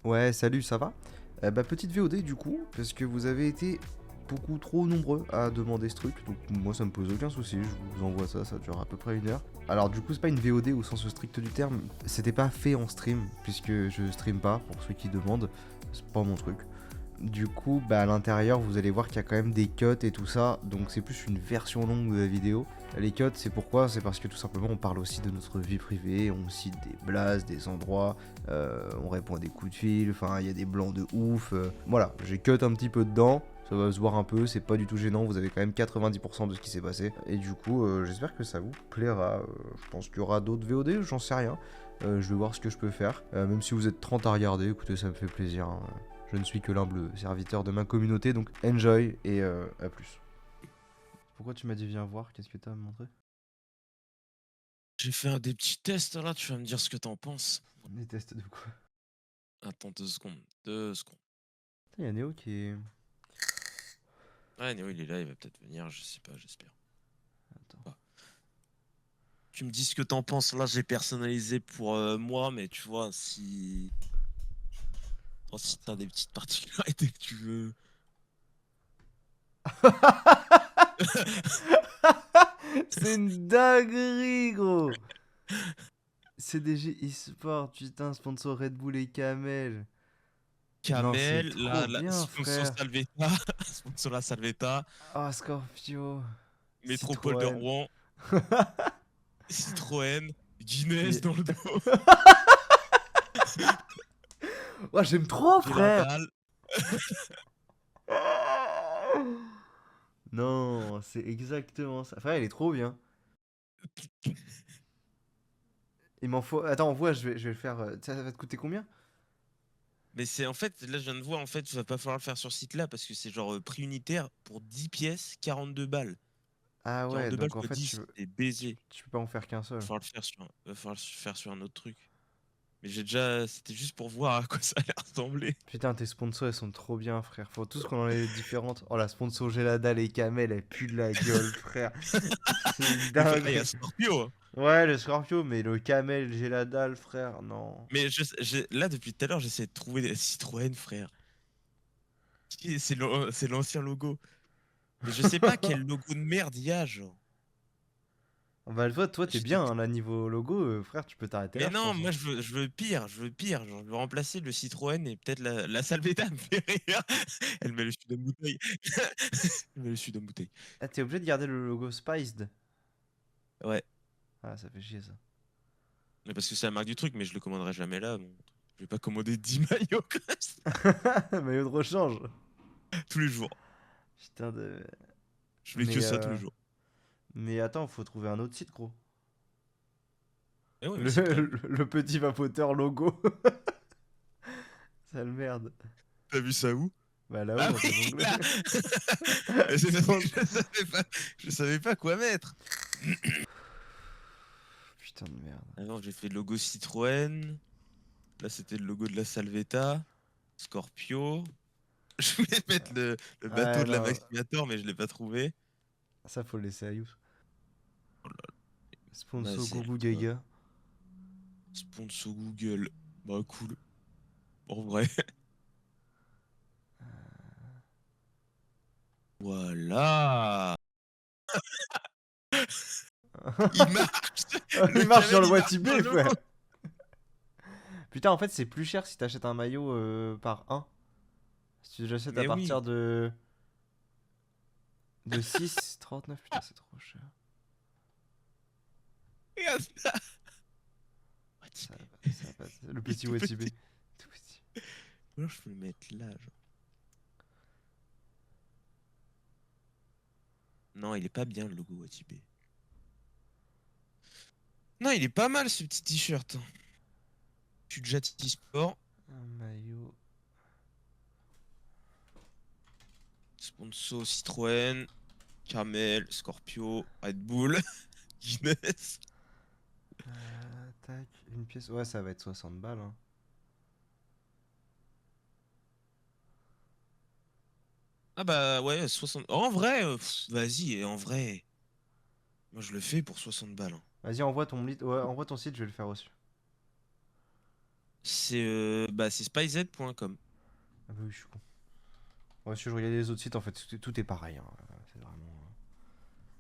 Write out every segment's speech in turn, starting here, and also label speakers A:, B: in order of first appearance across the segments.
A: Ouais, salut, ça va? Bah, petite VOD du coup, parce que vous avez été beaucoup trop nombreux à demander ce truc, donc moi ça me pose aucun souci, je vous envoie ça, ça dure à peu près 1 heure. Alors du coup c'est pas une VOD au sens strict du terme, c'était pas fait en stream, puisque je stream pas, pour ceux qui demandent, c'est pas mon truc. Du coup, bah à l'intérieur, vous allez voir qu'il y a quand même des cuts et tout ça, donc c'est plus une version longue de la vidéo. Les cuts, c'est pourquoi? C'est parce que tout simplement, on parle aussi de notre vie privée, on cite des blasts, des endroits, on répond à des coups de fil, enfin, il y a des blancs de ouf. Voilà, j'ai cut un petit peu dedans, ça va se voir un peu, c'est pas du tout gênant, vous avez quand même 90% de ce qui s'est passé. Et du coup, j'espère que ça vous plaira. Je pense qu'il y aura d'autres VOD, j'en sais rien. Je vais voir ce que je peux faire. Même si vous êtes 30 à regarder, écoutez, ça me fait plaisir, hein. Je ne suis que l'humble serviteur de ma communauté, donc enjoy et à plus. Pourquoi tu m'as dit viens voir? Qu'est-ce que t'as à me montrer?
B: J'ai fait des petits tests là, tu vas me dire ce que t'en penses.
A: Des tests de quoi?
B: Attends 2 secondes, 2 secondes.
A: Putain, y a Néo qui est...
B: Ouais, Néo il est là, il va peut-être venir, je sais pas, j'espère.
A: Attends.
B: Bah, tu me dis ce que t'en penses, là j'ai personnalisé pour moi, mais tu vois, si t'as
A: Attends.
B: des petites particularités que tu veux.
A: C'est une dinguerie, gros! CDG eSport, putain, sponsor Red Bull et Camel. Non, c'est
B: Kamel,
A: trop
B: la
A: bien,
B: sponsor
A: frère.
B: Salvetta, sponsor la Salvetta,
A: Ah, Scorpio.
B: Métropole de
A: Citroën.
B: Rouen, Citroën, Guinness
A: Mais...
B: dans le dos,
A: Ouais, j'aime trop,
B: j'ai la
A: frère!
B: dalle.
A: Non, c'est exactement ça. Frère, il est trop bien. Il m'en faut... Attends, envoie, je vais le faire... Ça va te coûter combien?
B: Mais c'est en fait, là je viens de voir, en fait, il va pas falloir le faire sur site là parce que c'est genre prix unitaire pour 10 pièces, 42 balles.
A: Ah ouais,
B: 42 balles
A: donc en
B: fois
A: fait,
B: 10, c'est baisé.
A: tu peux pas en faire qu'un
B: Va
A: seul.
B: falloir le faire sur va falloir le faire sur un autre truc. Mais j'ai déjà, c'était juste pour voir à quoi ça allait ressembler.
A: Putain, tes sponsors, elles sont trop bien, frère. Faut tous qu'on en ait différentes. Oh, la sponsor Gelada, les camels, elle pue de la gueule, frère. C'est une
B: Mais il y a
A: dinguerie.
B: Scorpio, hein.
A: Ouais, le Scorpio, mais le camel, Gelada, le frère, non.
B: Mais là depuis tout à l'heure, j'essaie de trouver des Citroën, frère. C'est l'ancien logo. Mais je sais pas quel logo de merde il y a, genre.
A: Bah, toi, t'es
B: J'étais
A: bien, hein, là, niveau logo, frère, tu peux t'arrêter là,
B: Mais
A: je
B: non,
A: pense, hein.
B: moi je veux pire, Genre, je veux remplacer le Citroën et peut-être la Salvetta me fait rire. Elle met le sud en bouteille. Elle met le sud en bouteille.
A: Ah, t'es obligé de garder le logo Spiced.
B: Ouais,
A: Ah, ça fait chier, ça.
B: mais parce que c'est la marque du truc, mais je le commanderai jamais là. Donc je vais pas commander 10 maillots comme ça,
A: Maillot de rechange.
B: tous les jours.
A: Putain de...
B: Je fais que
A: Mais,
B: ça tous les jours.
A: mais attends, faut trouver un autre site, gros.
B: Eh ouais, mais
A: Le,
B: c'est prêt.
A: le petit vapoteur logo. Sale merde.
B: T'as vu ça où?
A: Bah là-haut
B: Ah
A: dans
B: oui,
A: tes onglets.
B: là. C'est parce que
A: Spons-
B: je savais pas quoi mettre.
A: Putain de merde.
B: Alors j'ai fait le logo Citroën. Là c'était le logo de la Salvetta. Scorpio. Je voulais mettre le bateau
A: Ouais,
B: de la
A: non.
B: Maximator, mais je l'ai pas trouvé.
A: Ça, faut le laisser à Yous.
B: Oh là là,
A: Sponsor
B: Mazel,
A: Gougou
B: quoi.
A: Gaga.
B: Sponsor Google. Bah cool. En vrai. Voilà. Il marche. Le
A: Il marche sur
B: camel,
A: le
B: il marche dans
A: Watibé,
B: l'eau.
A: frère. Putain, en fait, c'est plus cher si t'achètes un maillot par un. Si tu l'achètes à
B: Mais oui.
A: partir de 6,39. Putain, c'est trop cher.
B: Regarde ça.
A: Ça,
B: Watibé.
A: ça passe. Le
B: Il est
A: petit
B: tout
A: Watibé.
B: petit.
A: Tout petit.
B: Ou alors je peux le mettre là, genre. Non, il est pas bien le logo Watibé. Non, il est pas mal ce petit t-shirt. Tu déjà sport.
A: Un maillot.
B: Sponsor Citroën. Camel. Scorpio. Red Bull. Guinness.
A: Tac. Une pièce. Ouais, ça va être 60 balles, hein.
B: Ah bah ouais, 60. En vrai, vas-y, en vrai. Moi je le fais pour 60 balles, hein.
A: Vas-y, envoie ton, ouais, envoie ton site, je vais le faire aussi.
B: C'est spyz.com.
A: Ah bah oui, je suis con. Ouais, si je regardais les autres sites, en fait, tout est pareil, hein. C'est vraiment.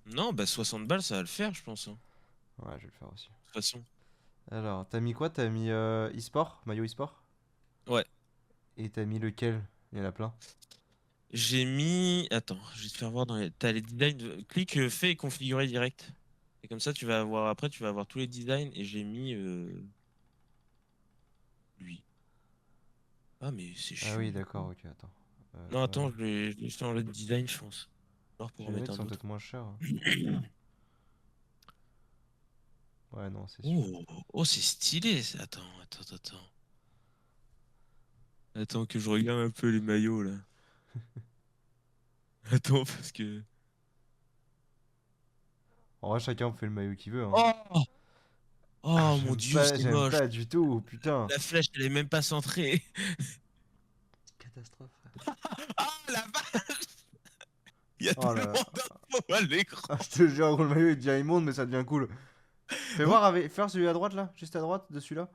B: Non, bah 60 balles, ça va le faire, je pense, hein,
A: Ouais, je vais le faire aussi.
B: de toute façon.
A: Alors, t'as mis quoi? T'as mis e-sport, maillot e-sport?
B: Ouais.
A: Et t'as mis lequel? Il y en a plein.
B: J'ai mis. Attends, je vais te faire voir dans les. T'as les designs. Clique, fais et configurer direct. Et comme ça, tu vas avoir. Après, tu vas avoir tous les designs. Et j'ai mis. Lui. Ah, mais c'est
A: Ah
B: chiant,
A: oui,
B: du
A: d'accord,
B: coup.
A: ok, attends.
B: Non, attends, je vais changer de design, je pense. Alors pour
A: Puis
B: en
A: il y en a
B: mettre
A: qui
B: un
A: sont
B: autre.
A: peut-être moins chers, hein. Ouais, non, c'est sûr.
B: Oh, c'est stylé, ça. Attends. Attends que je regarde un peu les maillots, là. Attends, parce que.
A: En vrai, chacun fait le maillot qu'il veut, hein.
B: Oh!
A: Ah,
B: Oh mon dieu, c'est
A: j'aime
B: moche.
A: pas du tout, putain.
B: La flèche, elle est même pas centrée.
A: Catastrophe, frère.
B: Ah, la vache! Il y a
A: Oh là
B: tellement
A: là.
B: d'infos à l'écran.
A: Ah, je te jure, gros, le maillot il devient immonde, mais ça devient cool. Fais
B: Hein?
A: voir, avec... faire celui à droite là, juste à droite de celui-là.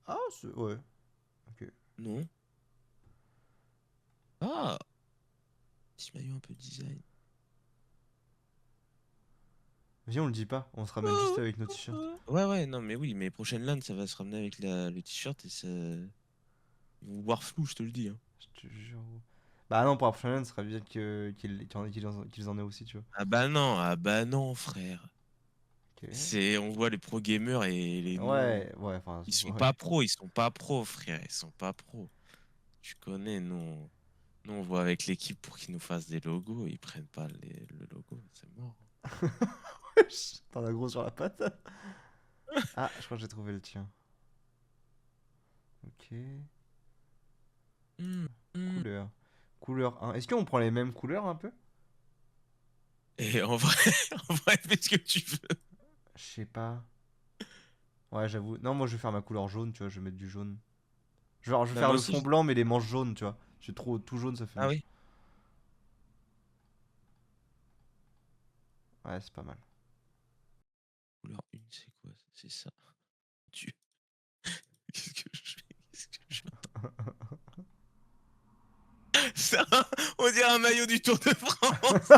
A: Ah, ouais, ok.
B: Non. Ah, petit maillot un peu design.
A: Viens, on le dit pas, on se ramène juste avec nos t-shirts.
B: Ouais, non, mais oui, mais prochaine LAN, ça va se ramener avec le t-shirt et ça. Ils vont voir flou, je te le dis, hein.
A: Je te jure, gros. Bah non, pour la prochaine, ce serait bien qu'ils en aient aussi, tu vois.
B: Ah bah non, frère.
A: Ok.
B: On voit les pro gamers et les non.
A: Ouais, ouais, enfin, ouais.
B: Ils sont pas pros, frère, ils sont pas pros. Tu connais, nous on voit avec l'équipe pour qu'ils nous fassent des logos, ils prennent pas le logo, c'est mort.
A: T'en as gros sur la patate. Ah, je crois que j'ai trouvé le tien. Ok.
B: Hmm, hmm.
A: Couleur. Couleur 1. Est-ce qu'on prend les mêmes couleurs un peu?
B: Et en vrai, en vrai, fais ce que tu veux.
A: Je sais pas. Ouais, j'avoue. Non, moi je vais faire ma couleur jaune, tu vois, je vais mettre du jaune. Genre, je vais
B: Bah,
A: faire
B: moi
A: le
B: aussi.
A: fond blanc, mais les manches jaunes, tu vois. J'ai trop tout jaune, ça fait
B: Ah
A: moche.
B: oui.
A: Ouais, c'est pas mal.
B: Couleur 1, c'est quoi? C'est ça. Dieu. Qu'est-ce que je fais? Qu'est-ce que je... Ça, on dirait un maillot du Tour de France.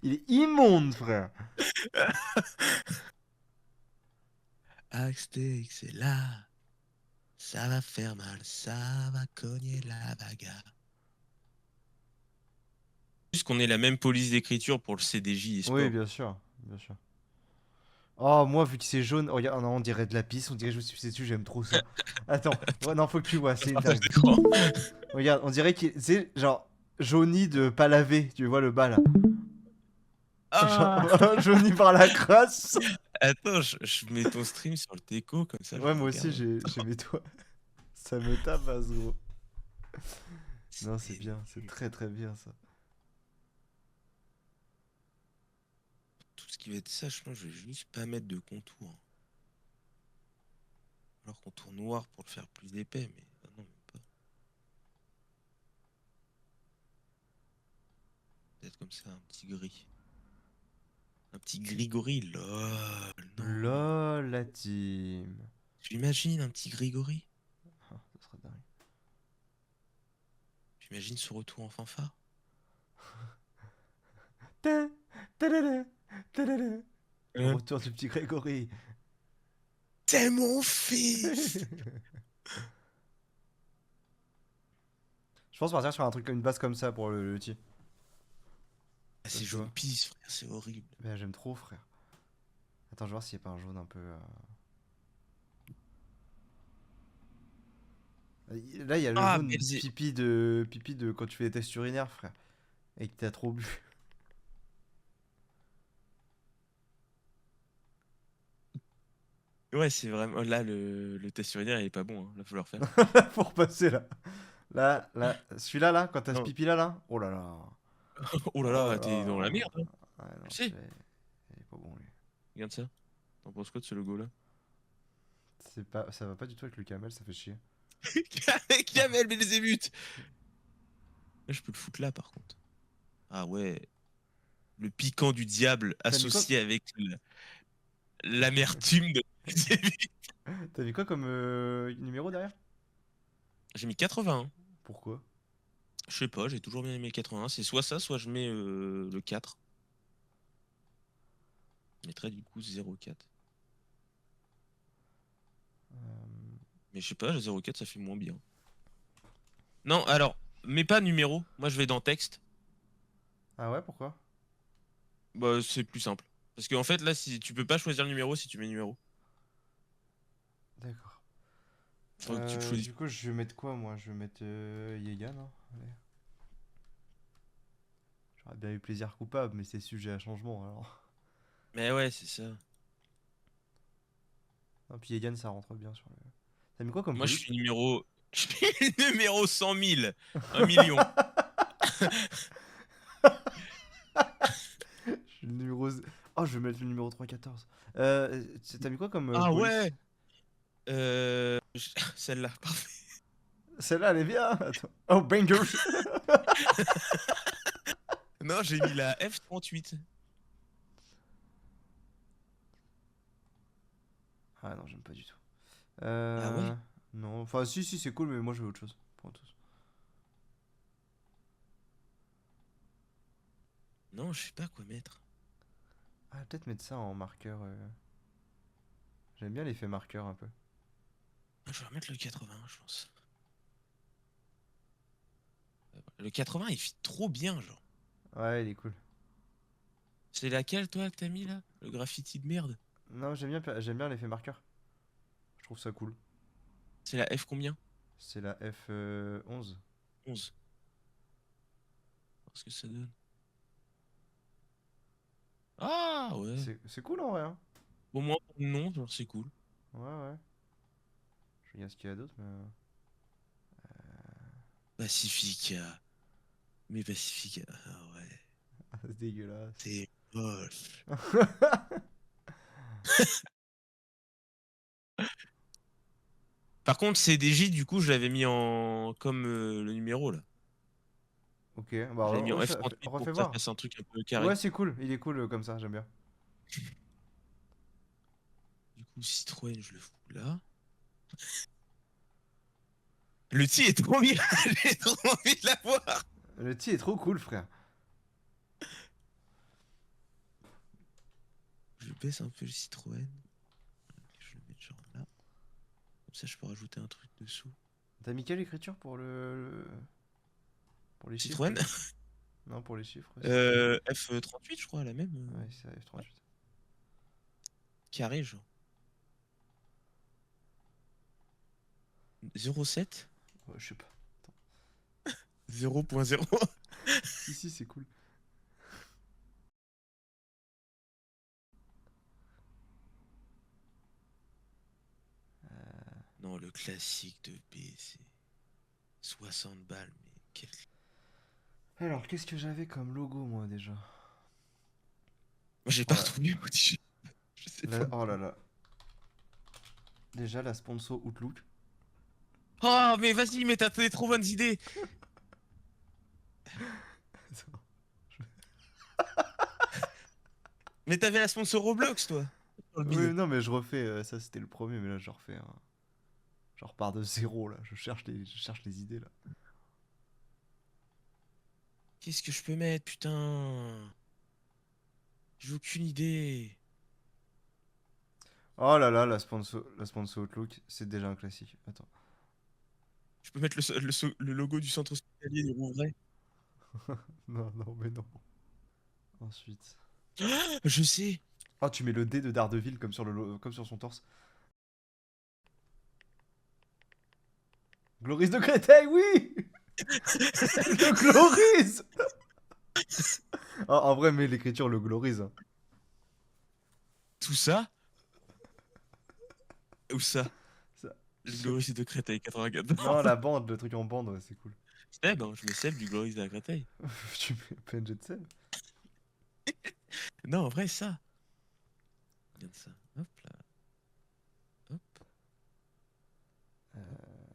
A: Il est immonde, frère.
B: Axtix, c'est là. Ça va faire mal, ça va cogner la bagarre. Juste qu'on ait la même police d'écriture pour le CDJ et
A: Oui,
B: sport.
A: bien sûr. Bien sûr. Oh, moi, vu que c'est jaune, oh, regarde, oh non, on dirait de la pisse, on dirait que je me suis pissé dessus, j'aime trop ça. Attends, ouais, non, faut que tu vois, c'est une
B: Partage
A: dingue.
B: d'écran.
A: Regarde, on dirait qu'il c'est genre jauni de pas lavé, tu vois le bas là. Genre,
B: Ah!
A: voilà, jauni par la crasse.
B: Attends, je mets ton stream sur le teco, comme ça je
A: Ouais,
B: le
A: moi aussi,
B: regarde.
A: j'ai mes doigts. Ça me tabasse, gros. Non, c'est
B: C'était
A: bien, c'est
B: nul.
A: très très bien ça.
B: Tout ce qui va être sage, moi je vais juste pas mettre de contour. Alors contour noir pour le faire plus épais, mais ah non, même pas. Peut-être comme ça, un petit gris. Un petit Grigori, lol, non.
A: LOL, la team.
B: Tu imagines un petit Grigori?
A: Ah, ça serait dingue.
B: Tu imagines ce retour en fanfare?
A: Ta- tadada, tadada. Le
B: Hein?
A: retour du petit Grégory.
B: C'est mon fils!
A: Je pense partir sur un truc, une base comme ça pour le tir.
B: Ah,
A: Ça,
B: c'est
A: tu
B: jaune
A: vois.
B: pisse, frère, c'est horrible.
A: Ben, j'aime trop, frère. Attends, je vais voir s'il n'y a pas un jaune un peu. Là, il y a le
B: Ah,
A: jaune pipi de quand tu fais des tests urinaires, frère. Et que t'as trop bu.
B: ouais, c'est vraiment. Là, le test urinaire, il est pas bon, hein. Là, faut le refaire.
A: Faut repasser là. Là, celui-là, là, quand t'as ce
B: Non.
A: pipi là, là. Oh là là.
B: Oh là
A: Oh là
B: là, t'es dans la
A: là.
B: merde, hein.
A: Ouais,
B: Tu
A: non,
B: le sais.
A: il est pas bon lui.
B: Regarde ça. T'en penses quoi de ce logo-là?
A: Ça va pas du tout avec le camel, ça fait chier.
B: Kamel Belzébuth! Là, je peux le foutre là, par contre. Ah ouais. Le piquant du diable
A: T'as mis quoi?
B: associé avec l'amertume de C'est lui.
A: T'as mis quoi comme numéro derrière?
B: J'ai mis 81.
A: Pourquoi?
B: Je sais pas, j'ai toujours bien aimé le 81. C'est soit ça, soit je mets le 4. Je mettrais du coup 0,4.
A: Euh,
B: Mais je sais pas, 0,4 ça fait moins bien. Non, alors, mets pas numéro. Moi je vais dans texte.
A: Ah ouais, pourquoi?
B: Bah, c'est plus simple. Parce qu'en fait, là, si tu peux pas choisir le numéro si tu mets numéro.
A: D'accord.
B: Faut que tu le choisisses.
A: Du coup, je vais mettre quoi moi? Je vais mettre Yegan, hein. Allez. J'aurais bien eu plaisir coupable, mais c'est sujet à changement alors.
B: Mais ouais, c'est ça.
A: Non, puis Yegan, ça rentre bien sur le. T'as mis quoi comme
B: Moi, je
A: police?
B: suis numéro. Je suis numéro 100 000. 1 million.
A: Je suis le numéro. Oh, je vais mettre le numéro 314. T'as mis quoi comme
B: Ah
A: police?
B: ouais. Celle-là, parfait.
A: Celle-là, elle est bien. Attends. Oh, bangers.
B: Non, j'ai mis la F38.
A: Ah non, j'aime pas du tout.
B: Ah ouais?
A: Non, enfin, si, c'est cool, mais moi je veux autre chose. Pour tous.
B: Non, je sais pas quoi mettre.
A: Ah, peut-être mettre ça en marqueur. J'aime bien l'effet marqueur un peu.
B: Je vais remettre le 80, je pense. Le 80, il fit trop bien, genre.
A: Ouais, il est cool.
B: C'est laquelle, toi, que t'as mis, là? Le graffiti de merde?
A: Non, j'aime bien l'effet marqueur. Je trouve ça cool.
B: C'est la F combien?
A: C'est la F 11.
B: 11. Voir ce que ça donne. Ah, ouais.
A: C'est cool en vrai, hein.
B: Bon, moi, non, genre, c'est cool.
A: Ouais, ouais. Je regarde ce qu'il y a d'autre, mais.
B: Pacifica. Mais Pacifica, ah ouais.
A: C'est dégueulasse.
B: C'est moche. Par contre, CDJ, du coup, je l'avais mis en. Comme le numéro, là.
A: Ok,
B: Je l'avais mis en
A: ça,
B: F38 pour
A: refais
B: que ça
A: voir.
B: fasse un truc un peu
A: Ouais,
B: carré.
A: c'est cool. Il est cool comme ça, j'aime bien.
B: Du coup, Citroën, je le fous là. Le T est trop bien. J'ai trop envie de l'avoir.
A: Le T est trop cool, frère.
B: Je baisse un peu le Citroën. Je le mets genre là. Comme ça, je peux rajouter un truc dessous.
A: T'as mis quelle écriture pour les chiffres
B: Citroën
A: là? Non, pour les chiffres, Citroën.
B: F38, je crois, la même.
A: Ouais, c'est F38.
B: Carré, genre. 0,7.
A: Ouais, je sais pas.
B: 0,0.
A: Si, c'est cool.
B: Non, le classique de B, c'est 60 balles, mais quel.
A: Alors, qu'est-ce que j'avais comme logo, moi, déjà?
B: Moi, j'ai pas
A: Oh là,
B: retrouvé mon t-shirt. Je sais pas.
A: oh là là. Déjà, la sponsor Outlook.
B: Oh, mais vas-y, mais t'as des trop bonnes idées. Mais t'avais la sponsor Roblox, toi. Sur le
A: Oui,
B: bide.
A: non, mais je refais. Ça, c'était le premier, mais là, je refais un. Je repars de zéro, là. Je cherche les idées, là.
B: Qu'est-ce que je peux mettre, putain? J'ai aucune idée.
A: Oh là là, la sponsor Outlook, c'est déjà un classique. Attends.
B: Je peux mettre le logo du centre hospitalier du Rouvray.
A: Non, non, mais non. Ensuite.
B: Je sais.
A: Oh, tu mets le D de Daredevil comme sur son torse. Gloris de Créteil, oui. Le Gloris. En vrai, mais l'écriture le glorise, hein.
B: Tout ça? Où ça?
A: Ça-
B: Le
A: je-
B: Gloris de Créteil 94.
A: Non, la bande, le truc en bande, ouais, c'est cool.
B: Seb, hein, je mets Seb du Gloris de la Créteil.
A: Tu mets PNG de scène.
B: Non, en vrai, ça. Regarde ça. Hop là. Hop, hop,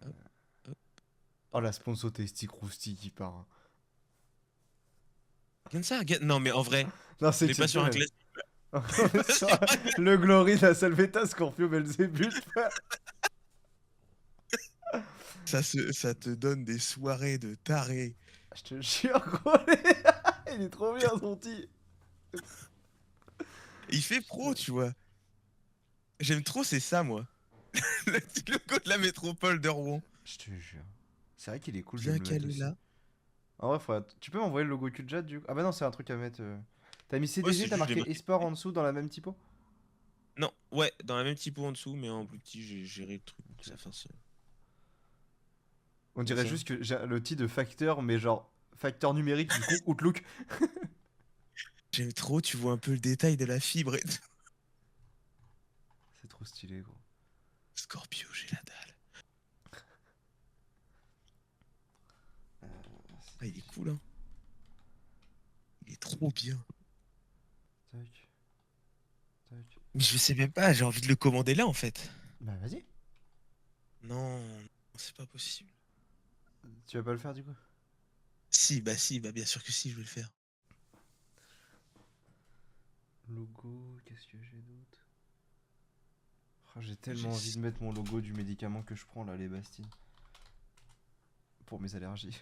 B: hop, hop.
A: Oh, la sponsor Tasty Krusty qui part, hein.
B: Regarde ça. Non, mais en vrai,
A: Non, c'est
B: mais pas sur un
A: exceptionnel.
B: classique.
A: On est sur le Glory, la Salvetta, Scorpio, Belzébuth.
B: Ça te donne des soirées de taré.
A: Je te jure, gros, il est trop bien son petit.
B: Il fait pro, tu vois. J'aime trop, c'est ça, moi. Le petit logo de la métropole de Rouen.
A: Je te jure. C'est vrai qu'il est cool de
B: Bien
A: me le mettre
B: calé
A: aussi.
B: là.
A: En vrai, tu peux m'envoyer le logo Qjat du coup? Ah bah non, c'est un truc à mettre. T'as mis
B: Ouais,
A: CDG,
B: c'est
A: t'as
B: juste, je l'ai
A: marqué
B: marqué.
A: eSport en dessous dans la même typo?
B: Non, ouais, dans la même typo en dessous, mais en plus petit, j'ai géré le truc pour que
A: Ok,
B: ça
A: attends.
B: fasse.
A: On
B: Comme
A: dirait
B: ça.
A: juste que j'ai le titre de facteur, mais genre facteur numérique, du coup, Outlook.
B: J'aime trop, tu vois un peu le détail de la fibre et tout.
A: C'est trop stylé, gros.
B: Scorpio, j'ai la dalle. Ah, il est cool, hein. Il est trop bien.
A: Tac. Tac.
B: Mais je sais même pas, j'ai envie de le commander là en fait.
A: Bah vas-y.
B: Non, non, c'est pas possible.
A: Tu vas pas le faire du coup?
B: Si, bah bien sûr que si, je vais le faire.
A: Logo, qu'est-ce que j'ai d'autre? Oh, j'ai
B: J'ai
A: tellement envie de mettre mon logo du médicament que je prends là, les Bastines. Pour mes allergies.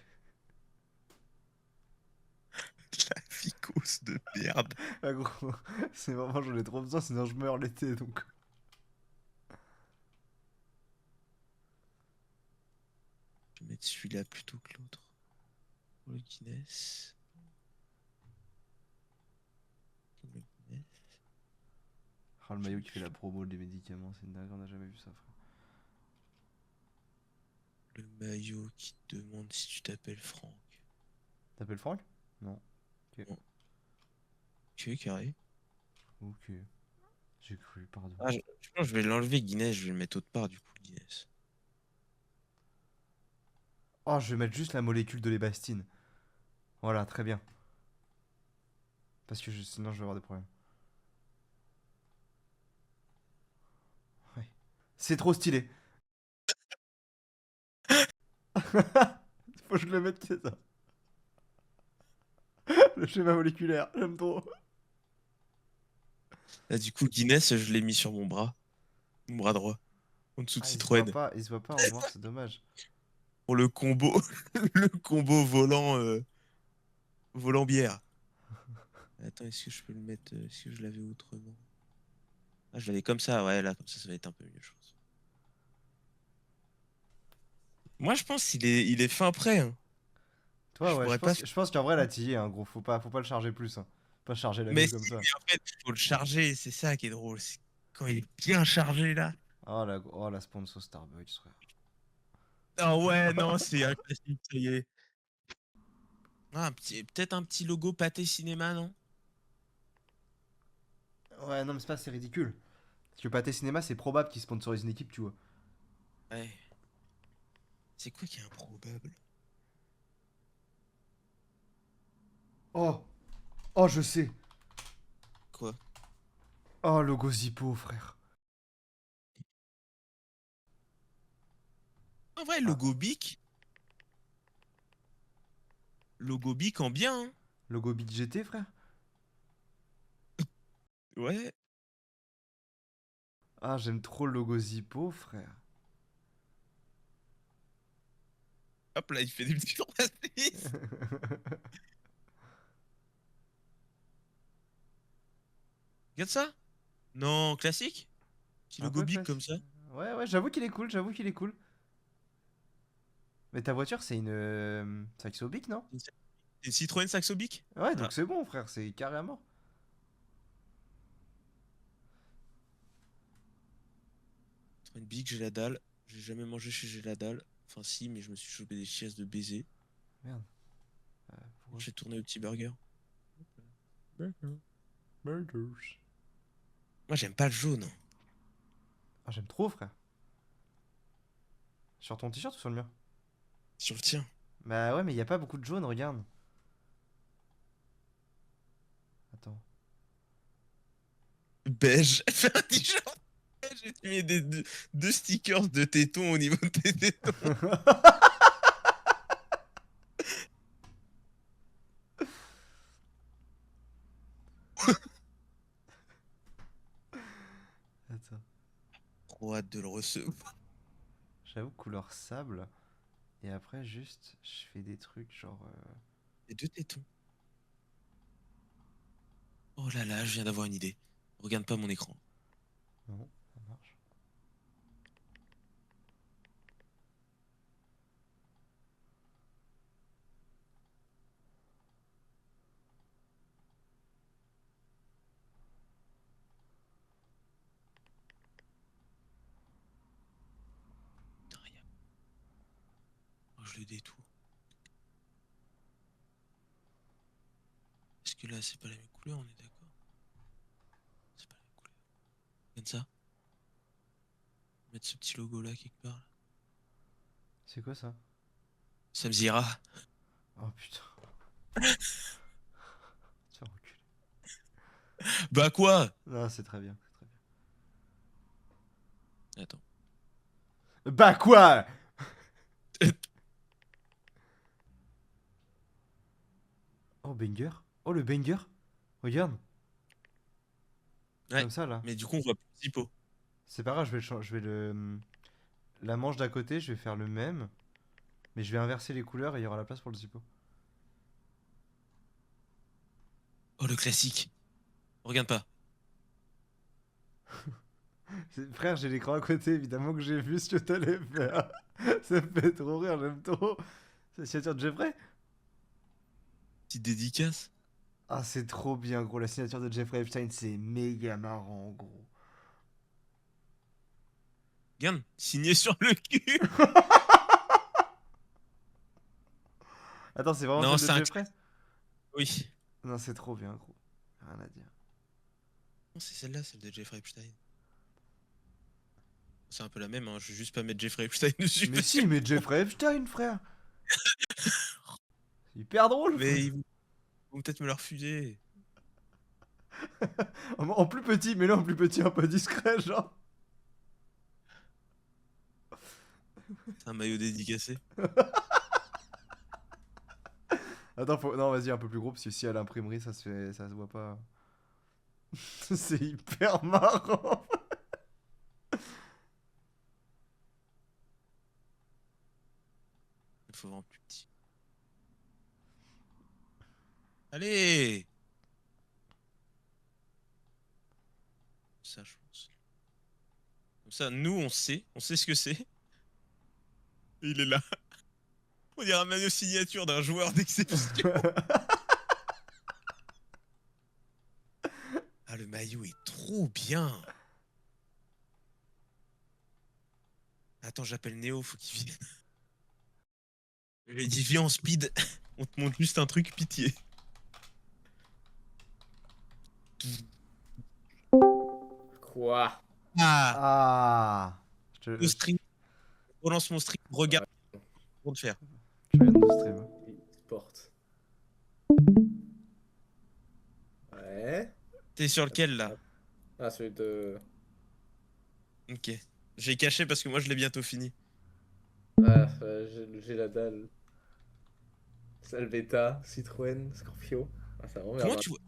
B: la ficose de merde.
A: Ah gros, c'est vraiment, j'en ai trop besoin, sinon je meurs l'été donc.
B: Je vais mettre celui-là plutôt que l'autre. Pour le Guinness. Pour le Guinness.
A: Ah, le maillot qui fait la promo des médicaments, c'est une dingue, on a jamais vu ça, frère.
B: Le maillot qui te demande si tu t'appelles Franck.
A: T'appelles Franck? Non. Ok.
B: Non. Ok, carré.
A: Ok. J'ai cru, pardon.
B: Ah, je pense que je vais l'enlever, Guinness, je vais le mettre autre part du coup, le Guinness.
A: Oh, je vais mettre juste la molécule de l'ébastine. Voilà, très bien. Parce que sinon je vais avoir des problèmes. Ouais. C'est trop stylé. Faut que je le mette, c'est ça. Le schéma moléculaire, j'aime trop.
B: Là, du coup, Guinness, je l'ai mis sur mon bras droit, en dessous de
A: Ah,
B: Citroën.
A: il se voit pas en noir, c'est dommage.
B: Pour le combo, le combo volant bière. Attends, est-ce que je peux le mettre, est-ce que je l'avais autrement? Ah, je l'avais comme ça, ouais, là, comme ça va être un peu mieux, je pense. Moi, je pense qu'il est fin prêt, hein.
A: Toi,
B: Je
A: ouais,
B: pourrais pas.
A: je pense qu'en vrai, là, t'y es, hein, gros. Faut pas le charger plus. Hein. Pas charger la
B: Mais
A: gueule
B: si,
A: comme ça.
B: mais en fait, il faut le charger, c'est ça qui est drôle. C'est quand il est bien chargé, là.
A: Oh, la sponsor Starbucks, frère.
B: Ah ouais, non, c'est un classique, ça y est. Ah, peut-être un petit logo pâté cinéma, non?
A: Ouais, non, mais c'est ridicule. Parce que Pathé Cinéma, c'est probable qu'ils sponsorisent une équipe, tu vois.
B: Ouais. C'est quoi qui est improbable?
A: Oh, oh, je sais.
B: Quoi?
A: Oh, logo Zippo, frère.
B: En vrai,
A: Ah,
B: logo Bic en bien, hein.
A: logo Big GT, frère.
B: Ouais.
A: Ah, j'aime trop le logo Zippo, frère.
B: Hop là, il fait des petits 3-6. Regarde ça. Non, classique? Petit
A: Un
B: logo
A: peu
B: Bic comme
A: classique.
B: ça.
A: Ouais, ouais, j'avoue qu'il est cool, j'avoue qu'il est cool. Mais ta voiture, c'est une Saxo Bic, non?
B: Une Citroën Saxo Bic?
A: Ouais,
B: Ah,
A: donc c'est bon, frère, c'est carrément.
B: Citroën Bic, j'ai la dalle. J'ai jamais mangé chez J'ai la dalle. Enfin, si, mais je me suis chopé des chiasses de baiser.
A: Merde. Pourquoi?
B: J'ai tourné au petit burger.
A: Burgers.
B: Moi, j'aime pas le jaune, hein.
A: Ah, j'aime trop, frère. Sur ton t-shirt ou sur le mien?
B: Sur le tien.
A: Bah ouais, mais y a pas beaucoup de jaune, regarde. Attends.
B: Beige. Fais un t-shirt beige et tu mets deux stickers de tétons au niveau de tes tétons. trop hâte de le recevoir.
A: J'avoue, couleur sable. Et après, juste, je fais des trucs genre.
B: Et 2 tétons. Oh là là, je viens d'avoir une idée. Regarde pas mon écran.
A: Non, ça marche.
B: Putain, rien. Oh, je le détourne. Est-ce que là, c'est pas la même couleur, on est d'accord? C'est pas la même couleur. Regarde ça. Mettre ce petit logo là quelque part. Là.
A: C'est quoi ça?
B: Samzira.
A: Oh putain. Tu vas reculer.
B: Bah quoi?
A: Non, c'est très bien. C'est très
B: Attends.
A: bien. Bah quoi? Oh, banger. Oh, le banger. Regarde.
B: Ouais.
A: Comme ça, là.
B: Mais du coup, on voit plus de typo.
A: C'est pas grave, je vais le. La manche d'à côté, je vais faire le même. Mais je vais inverser les couleurs et il y aura la place pour le zippo.
B: Oh, le classique. Regarde pas.
A: Frère, j'ai l'écran à côté, évidemment que j'ai vu ce que t'allais faire. Ça me fait trop rire, j'aime trop. C'est la signature de Jeffrey?
B: Petite dédicace.
A: Ah, c'est trop bien, gros. La signature de Jeffrey Epstein, c'est méga marrant, gros.
B: Regarde, signé sur le cul.
A: Attends, c'est vraiment
B: Non,
A: celle de
B: c'est un
A: Jeffrey?
B: classique. Oui.
A: Non, c'est trop bien, gros. Rien à dire.
B: Non, c'est celle-là, celle de Jeffrey Epstein. C'est un peu la même, hein. Je vais juste pas mettre Jeffrey Epstein dessus
A: Mais
B: parce que.
A: si, mais Jeffrey Epstein, frère. C'est hyper drôle, frère.
B: Mais ils vont peut-être me le refuser.
A: En plus petit, mais là en plus petit, un peu discret, genre.
B: C'est un maillot dédicacé.
A: Attends, non, vas-y, un peu plus gros, parce que si à l'imprimerie, ça se voit pas. C'est hyper marrant.
B: Il faut vraiment plus petit. Allez! Ça, je pense. Comme ça, nous, on sait ce que c'est. Et il est là. On dirait un maillot signature d'un joueur d'exception. Ah, le maillot est trop bien. Attends, j'appelle Néo, faut qu'il vienne. Je lui ai dit, viens en speed. On te montre juste un truc, pitié.
C: Quoi?
B: Ah!
A: Ah.
B: Le stream. Relance mon stream. Regarde.
C: Ouais.
B: Pour te faire.
A: Je viens de stream.
C: Sport. Ouais.
B: T'es sur lequel là?
C: Ah, celui de.
B: Ok. J'ai caché parce que moi je l'ai bientôt fini.
C: Ah, j'ai la dalle. Salvetta, Citroën, Scorpio. Ah, ça
B: Comment
C: m'emmerde.
B: tu vois?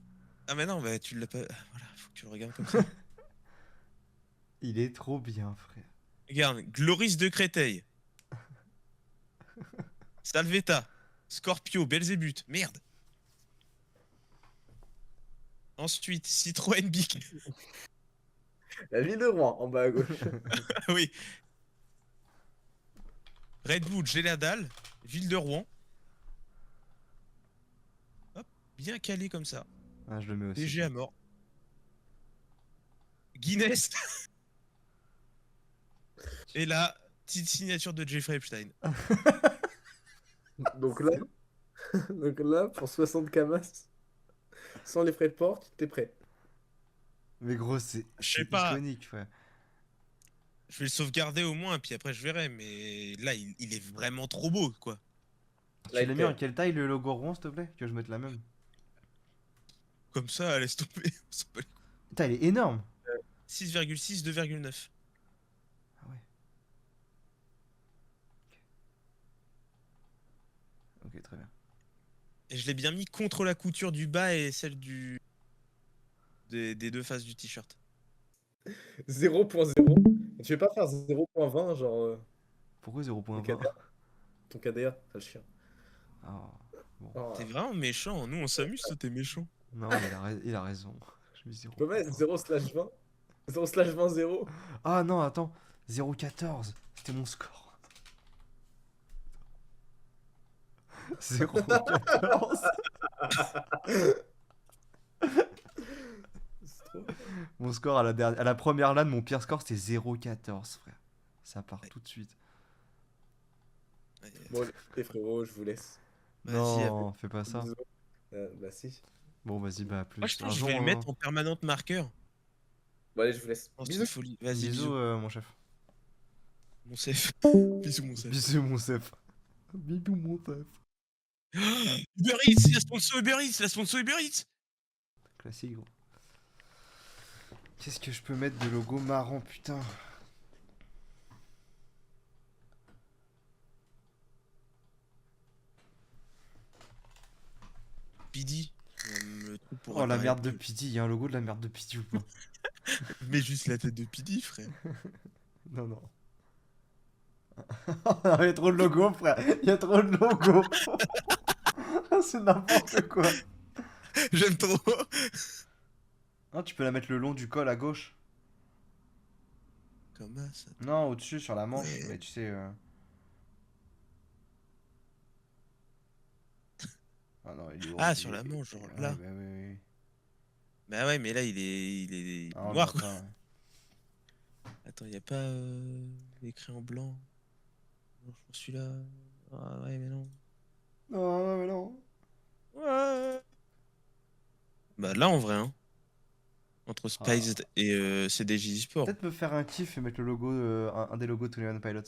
B: Ah, mais non, bah tu l'as pas. Ah, voilà, faut que tu le regardes comme ça.
A: Il est trop bien, frère.
B: Regarde, Gloris de Créteil. Salvetta. Scorpio, Belzébuth. Merde. Ensuite, Citroën Bic.
C: La ville de Rouen, en bas à gauche.
B: Ah oui. Red Bull, j'ai la dalle. Ville de Rouen. Hop, bien calé comme ça.
A: Ah, je le mets aussi.
B: DG à mort. Guinness. Et là, petite signature de Jeffrey Epstein.
C: Donc là, donc là, pour 60 camas, sans les frais de port, t'es prêt.
A: Mais gros, c'est
B: Je sais pas.
A: iconique, frère.
B: Je vais le sauvegarder au moins, puis après je verrai. Mais là, il est vraiment trop beau, quoi.
A: Tu l'as mis en
C: Lighter.
A: quelle taille le logo rond, s'il te plaît? Que je mette la même.
B: Comme ça, laisse tomber. On s'en bat les couilles.
A: Putain, il est énorme.
B: 6,6, 2,9.
A: Ah ouais. Ok, très bien.
B: Et je l'ai bien mis contre la couture du bas et celle des deux faces du t-shirt.
C: 0.0. Et tu veux pas faire 0.20, genre
A: Pourquoi
C: ton
A: 0.20?
C: KDA? Ton KDA, t'as le chien.
A: Ah, bon.
C: Oh,
B: T'es vraiment méchant. Nous, on s'amuse, toi, t'es méchant.
A: Non, mais il a raison. Je me dis
C: tu peux mettre
A: 0.20.
C: 0/20? 0/20, 0.
A: Ah non, attends. 0,14. C'était mon score. 0,14.
C: C'est trop.
A: Mon score à la première LAN, mon pire score c'était 0,14, frère. Ça part tout de suite.
B: Ouais,
C: Bon, les frérots, je vous laisse.
B: vas-y, à plus.
A: Non, fais pas ça.
C: Bisous. Bah si.
A: Bon, vas-y, bah à
B: Moi, je
A: plus.
B: pense
A: Un
B: que je
A: jour,
B: vais le mettre en permanente marqueur.
C: Bon, allez, je vous laisse.
B: Oh, c'est une
C: Bisous.
B: folie. Vas-y,
A: bisous,
B: bisous.
A: mon chef.
B: Mon safe. Bisous, mon safe.
A: Bisous, mon chef. Bisous, mon chef.
B: Uber Eats, la sponsor Uber Eats, la sponsor Uber Eats.
A: Classique, gros. Qu'est-ce que je peux mettre de logo marrant, putain?
B: Pidi. Le truc pour
A: Oh, la
B: réparer
A: merde de
B: le-
A: Pidi. Il y a un logo de la merde de Pidi ou pas?
B: Mets juste la tête de Pidi, frère.
A: Non, non. Il y a trop de logos, frère. Il y a trop de logos. C'est n'importe quoi.
B: J'aime trop.
A: Non, tu peux la mettre le long du col à gauche.
B: Comment ça?
A: Non, au-dessus, sur la manche.
B: Ouais.
A: Mais tu sais. Ah non, il est
B: Ah,
A: horrible.
B: sur la manche, genre
A: Ouais,
B: là.
A: bah oui, oui.
B: Bah ouais, mais là, il est
A: Ah, on le
B: noir,
A: voit
B: quoi.
A: pas, ouais.
B: Attends, y a pas écrit en blanc. Non, je pense celui-là. Ah ouais, mais non.
A: Non, non, mais non.
B: Ouais. Bah là, en vrai, hein. Entre
A: Ah.
B: Spice et CDJ Sport.
A: Peut-être me faire un kiff et mettre le logo, un des logos de 21 Pilots.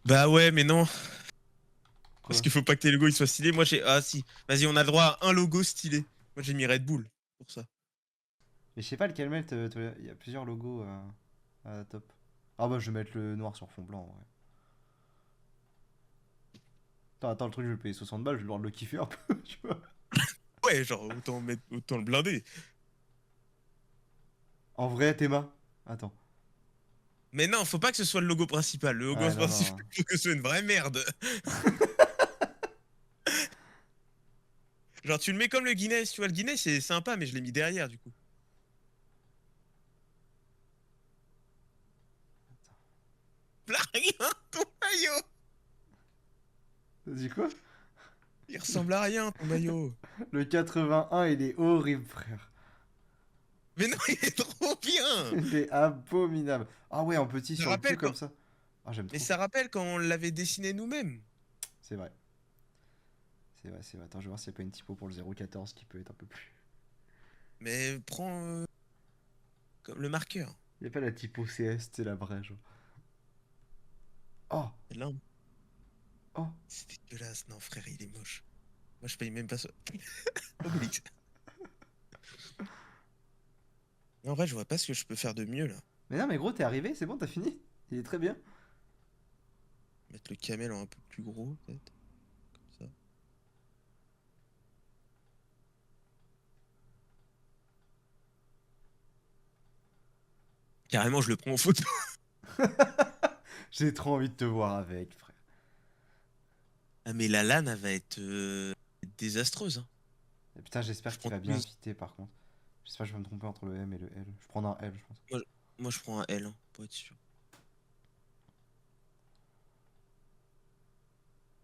B: Bah ouais, mais non. Parce
A: Quoi?
B: qu'il faut pas que tes logos ils soient stylés. Moi, j'ai. Ah si. Vas-y, on a le droit à un logo stylé. Moi, j'ai mis Red Bull pour ça.
A: Mais je sais pas lequel mettre. Il y a plusieurs logos à la top. Ah bah je vais mettre le noir sur fond blanc, ouais. Attends, le truc, je vais le payer 60 balles, je vais le droit de le kiffer un peu, tu vois.
B: Ouais, genre, autant le blinder.
A: En vrai, Théma. Attends.
B: Mais non, faut pas que ce soit le logo principal. Le logo
A: Ah non,
B: principal,
A: non.
B: faut que ce soit une vraie merde. Genre, tu le mets comme le Guinness. Tu vois, le Guinness, c'est sympa, mais je l'ai mis derrière, du coup. Là, rien, ton maillot.
A: T'as dit quoi?
B: Il ressemble à rien, ton maillot.
A: Le 81, il est horrible, frère.
B: Mais non, il est trop bien.
A: Il est abominable. Ah ouais, en petit
B: Ça
A: sur le pied
B: rappelle
A: comme
B: quand...
A: ça. Ah, j'aime
B: Mais
A: trop.
B: ça rappelle quand on l'avait dessiné nous-mêmes.
A: C'est vrai. C'est vrai, c'est vrai. Attends, je vais voir s'il n'y a pas une typo pour le 014 qui peut être un peu plus.
B: Mais prends comme le marqueur.
A: Il n'y a pas la typo CS, c'est la vraie, genre. Oh,
B: Et là,
A: oh.
B: c'est dégueulasse. Non, frère, il est moche. Moi, je paye même pas ça. Obélix. En vrai, je vois pas ce que je peux faire de mieux, là.
A: Mais non, mais gros, t'es arrivé, c'est bon, t'as fini. Il est très bien.
B: Mettre le camel en un peu plus gros, peut-être. Comme ça. Carrément, je le prends en photo.
A: J'ai trop envie de te voir avec, frère.
B: Ah, mais la LAN, elle va être désastreuse. Hein.
A: Et putain, j'espère
B: Je
A: qu'il
B: prends
A: va bien
B: tous-
A: fitter par contre. J'espère que je vais me tromper entre le M et le L. Je prends un L, je pense.
B: Moi, je prends un L, hein, pour être sûr.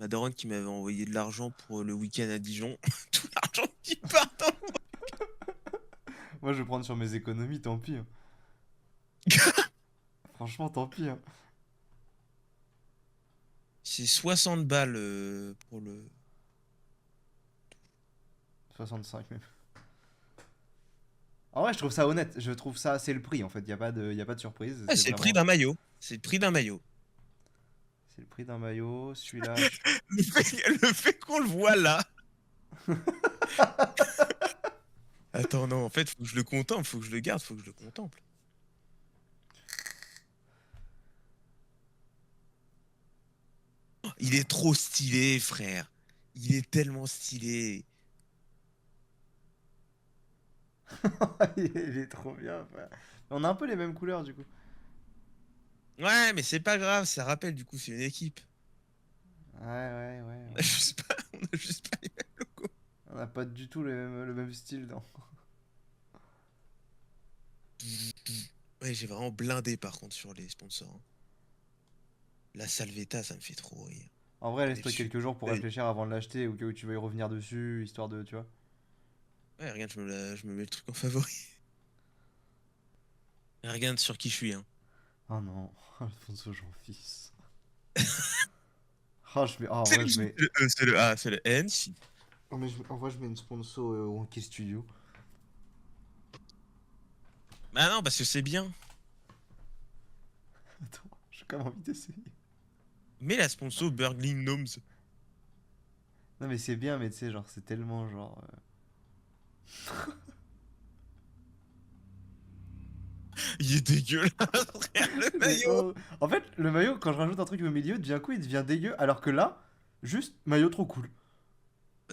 B: Ma daronne qui m'avait envoyé de l'argent pour le week-end à Dijon. Tout l'argent qui part dans...
A: Moi, je vais prendre sur mes économies, tant pis. Hein. Franchement, tant pis. Hein.
B: C'est 60 balles pour le...
A: 65 même. En vrai, je trouve ça honnête. Je trouve ça, c'est le prix en fait. Y a pas de surprise.
B: Ah, c'est le prix
A: vraiment...
B: d'un maillot. C'est le prix d'un maillot.
A: C'est le prix d'un maillot. Celui-là.
B: Le fait qu'on le voit là. Attends, non, en fait, faut que je le contemple, faut que je le garde, faut que je le contemple. Oh, il est trop stylé, frère. Il est tellement stylé.
A: Il est trop bien, frère. On a un peu les mêmes couleurs du coup.
B: Ouais, mais c'est pas grave, ça rappelle du coup, c'est une équipe.
A: Ouais, ouais, ouais,
B: On a
A: ouais.
B: juste pas, on a juste pas les mêmes logos.
A: On n'a pas du tout le même style dans.
B: Ouais, j'ai vraiment blindé par contre sur les sponsors, hein. La Salvetta, ça me fait trop rire.
A: En vrai,
B: On est
A: laisse-toi
B: dessus.
A: quelques jours pour
B: Ouais,
A: réfléchir avant de l'acheter, au cas où tu vas y revenir dessus, histoire de, tu vois.
B: ouais, regarde, je me mets le truc en favori. Regarde sur qui je suis, hein.
A: Oh non, Alfonso Jean-Fils. Oh, en
B: C'est
A: vrai,
B: le
A: je
B: J,
A: mets.
B: c'est le E, c'est le A, c'est le N. Si.
A: Oh, mais en vrai, je mets une sponsor Wonky Studio.
B: Bah non, parce que c'est bien.
A: Attends, j'ai quand même envie d'essayer.
B: Mais la sponsor Burgling Gnomes.
A: Non, mais c'est bien, mais tu sais, genre, c'est tellement genre.
B: Il est dégueulasse, regarde le
A: Mais,
B: maillot.
A: oh, en fait, le maillot, quand je rajoute un truc au milieu, d'un coup, il devient dégueu, alors que là, juste maillot trop cool.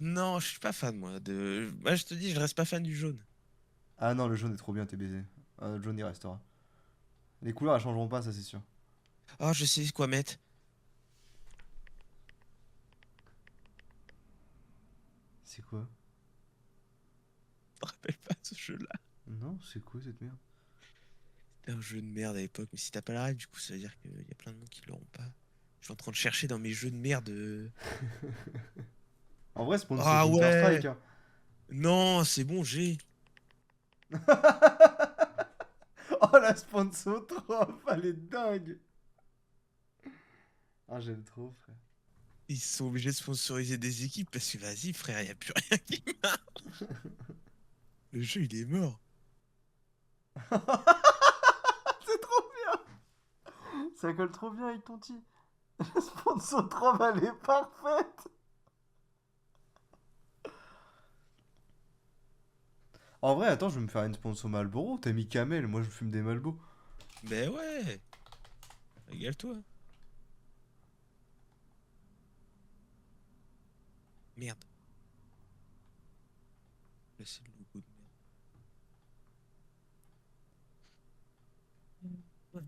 B: Non, je suis pas fan, moi. Moi, je te dis, je reste pas fan du jaune.
A: Ah non, le jaune est trop bien, t'es baisé. Le jaune, il restera. Les couleurs, elles changeront pas, ça, c'est sûr.
B: Oh, je sais quoi mettre.
A: C'est quoi?
B: Je me rappelle pas de ce jeu-là.
A: Non, c'est quoi cette merde?
B: C'était un jeu de merde à l'époque, mais si t'as pas la rêve, du coup, ça veut dire qu'il y a plein de monde qui l'auront pas. Je suis en train de chercher dans mes jeux de merde.
A: En vrai, sponsor
B: Ah
A: Counter-Strike,
B: ouais!
A: hein.
B: Non, c'est bon, j'ai.
A: Oh, la sponsor trop, elle est dingue. Ah, j'aime trop, frère.
B: Ils sont obligés de sponsoriser des équipes parce que vas-y, frère, y a plus rien qui marche. Le jeu, il est mort.
A: C'est trop bien. Ça colle trop bien avec ton petit. La sponsor trop, elle est parfaite. En vrai, attends, je vais me faire une sponsor Marlboro. T'as mis Camel, moi je fume des Malbos.
B: Ben ouais, régale-toi. Merde. Là, c'est le logo de merde.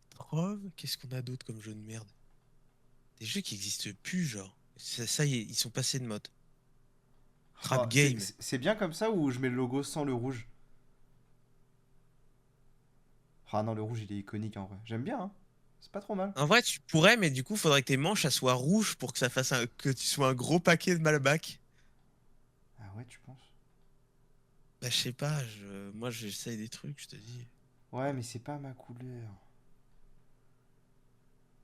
B: Trove, qu'est-ce qu'on a d'autre comme jeu de merde? Des jeux qui existent plus, genre. Ça y est, ils sont passés de mode. Trap
A: Ah,
B: Game.
A: c'est bien comme ça ou je mets le logo sans le rouge? Ah non, le rouge il est iconique en vrai. J'aime bien, hein. C'est pas trop mal.
B: En vrai, tu pourrais, mais du coup, faudrait que tes manches elles soient rouges pour que ça fasse que tu sois un gros paquet de Malbac.
A: Ah ouais, tu penses?
B: Bah, je sais pas, moi j'essaye des trucs, je te dis.
A: Ouais, mais c'est pas ma couleur.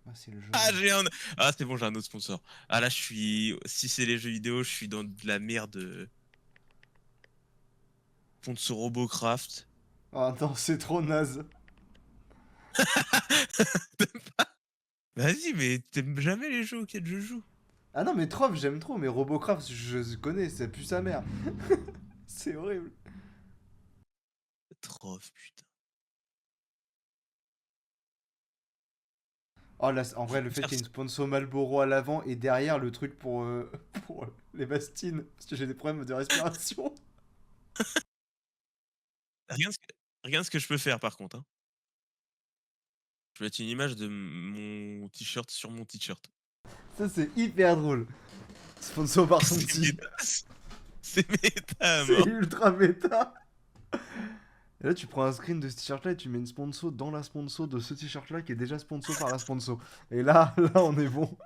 A: Moi, c'est le
B: Ah,
A: jaune.
B: Ah, c'est bon, j'ai un autre sponsor. Ah là, je suis. Si c'est les jeux vidéo, je suis dans de la merde. Sponsor Robocraft.
A: Ah non, c'est trop naze.
B: Vas-y, mais t'aimes jamais les jeux auxquels je joue.
A: Ah non, mais Trove, j'aime trop, mais Robocraft, je connais, ça pue sa mère. C'est horrible.
B: Trop, putain.
A: Oh là, en vrai, le fait qu'il y ait une sponsor Marlboro à l'avant et derrière le truc pour, pour les bastines, parce que j'ai des problèmes de respiration.
B: Regarde ce que, regarde ce que je peux faire par contre, hein. Je vais mettre une image de mon t-shirt sur mon t-shirt.
A: Ça, c'est hyper drôle. Sponsor par son
B: C'est
A: petit.
B: méta. C'est méta à
A: C'est
B: mort.
A: ultra méta. Et là, tu prends un screen de ce t-shirt-là et tu mets une sponsor dans la sponsor de ce t-shirt-là qui est déjà sponsor par la sponsor. Et là, là, on est bon.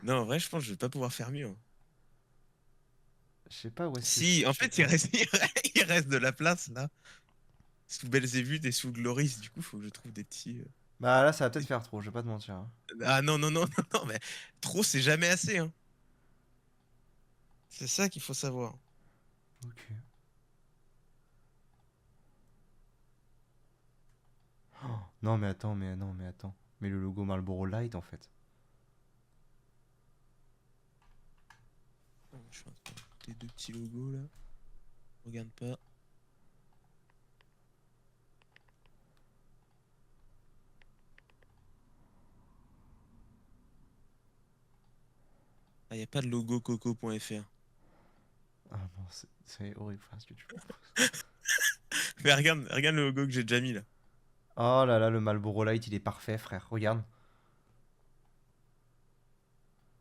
B: Non, en vrai, je pense que je vais pas pouvoir faire mieux, hein.
A: Je sais pas où est-ce que
B: Si, en
A: je sais
B: fait,
A: pas.
B: il reste de la place là. Sous Belzébuth et sous Gloris, du coup, faut que je trouve des petits.
A: Bah là, ça va peut-être faire trop, je vais pas te mentir, hein.
B: Ah non, non, non, non, non, mais trop, c'est jamais assez, hein. C'est ça qu'il faut savoir.
A: Ok. Oh, non, mais attends, mais non, mais attends. Mais le logo Marlboro Light, en fait.
B: Je suis en train de les deux petits logos là. Regarde pas. Ah, y a pas de logo coco.fr.
A: Ah non, c'est horrible, frère, ce que tu proposes.
B: Mais regarde, regarde le logo que j'ai déjà mis là.
A: Oh là là, le Marlboro Light, il est parfait, frère. Regarde.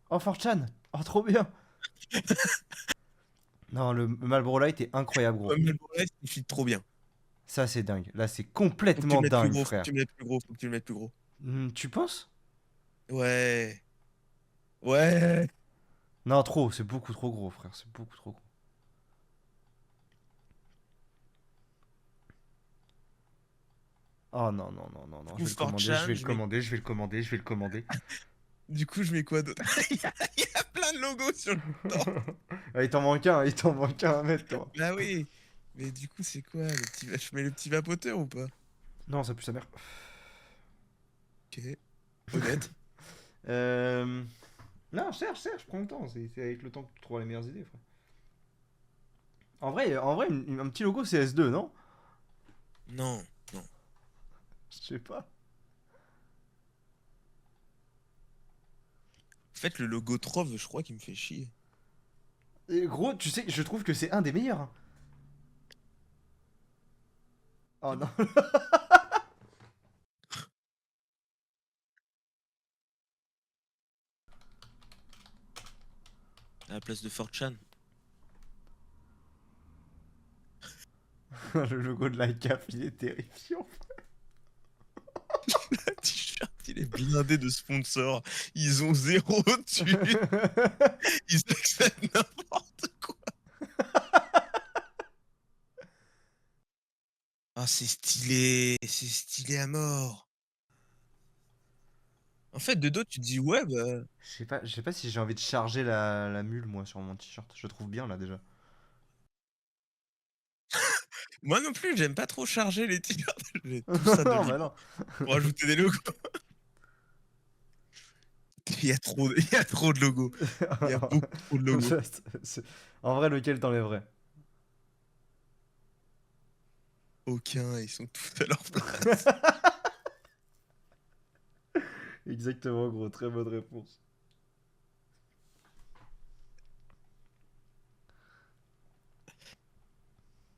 A: Oh, 4chan. Oh, trop bien. Non, le Marlboro Light est incroyable, gros.
B: Ouais, mais le reste, il fit trop bien.
A: Ça, c'est dingue. Là, c'est
B: Faut que tu
A: complètement
B: le mettes plus
A: dingue,
B: gros, faut que
A: frère.
B: tu le mettes plus gros, faut que tu le mettes plus gros.
A: Tu penses?
B: Ouais. Ouais.
A: Non, trop. C'est beaucoup trop gros, frère. C'est beaucoup trop gros. Oh non, non, non, non,
B: Du
A: non. Je
B: coup,
A: vais le commander, je
B: 4chan,
A: vais le commander, je vais le commander, je vais le commander.
B: Du coup, je mets quoi d'autre? Il y a plein de logos sur le store.
A: Ah, il t'en manque un, il t'en manque un à mettre, toi.
B: Bah oui. Mais du coup, c'est quoi le petit... Je mets le petit vapoteur ou pas?
A: Non, ça pue sa mère.
B: Ok. Honnête.
A: Euh... Non, cherche, prends le temps. C'est avec le temps que tu trouveras les meilleures idées, frère. En vrai, un petit logo CS2, non?
B: Non, non.
A: Je sais pas.
B: En fait, le logo Trove, je crois qu'il me fait chier.
A: Et gros, tu sais, je trouve que c'est un des meilleurs, hein. Oh non.
B: À la place de 4chan.
A: Le logo de la CAF, il est terrifiant.
B: Le t-shirt, il est blindé de sponsors. Ils ont zéro dessus. Ils acceptent n'importe quoi. Ah, c'est stylé. C'est stylé à mort. En fait, de dos, tu te dis, ouais, bah.
A: Je sais pas si j'ai envie de charger la mule, moi, sur mon t-shirt. Je le trouve bien, là, déjà.
B: Moi non plus, j'aime pas trop charger les t-shirts. J'ai tout ça de
A: Non, bah
B: libre
A: non.
B: pour ajouter des logos. Il y a trop de logos. Il y a beaucoup trop de logos.
A: En vrai, lequel t'enlèverais?
B: Aucun, ils sont tous à leur place.
A: Exactement, gros, très bonne réponse.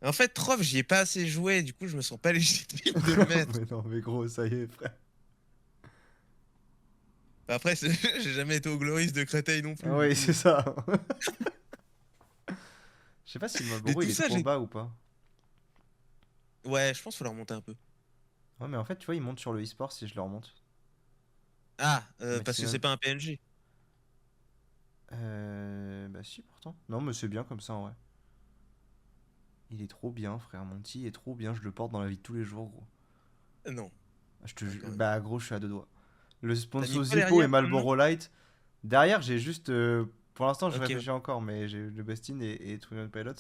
B: En fait, Trove, j'y ai pas assez joué, du coup, je me sens pas légitime de le mettre.
A: Mais non, mais gros, ça y est, frère.
B: Après, j'ai jamais été au Gloris de Créteil non plus.
A: Ah
B: Du
A: oui,
B: coup.
A: c'est ça. Je sais pas si le
B: Mais
A: Marlboro,
B: tout
A: il est
B: ça,
A: trop
B: j'ai.
A: bas ou pas.
B: Ouais, je pense qu'il faut leur monter un peu.
A: Ouais, mais en fait, tu vois, il monte sur le e-sport si je le remonte.
B: Ah, parce que c'est
A: Maximum.
B: pas un PNG.
A: Bah si, pourtant. Non, mais c'est bien comme ça, en vrai. Il est trop bien, frère. Monty est trop bien. Je le porte dans la vie de tous les jours, gros.
B: Non,
A: Ah, je te
B: pas
A: jure.
B: quand même.
A: Bah, gros, je suis à deux doigts. Le
B: T'as mis
A: sponsor
B: quoi
A: Zippo et
B: derrière comme nom?
A: Marlboro Light. Derrière, j'ai juste. Pour l'instant, je
B: Ok,
A: réfléchis
B: ouais.
A: encore, mais j'ai le Bastille et Twin Pilots,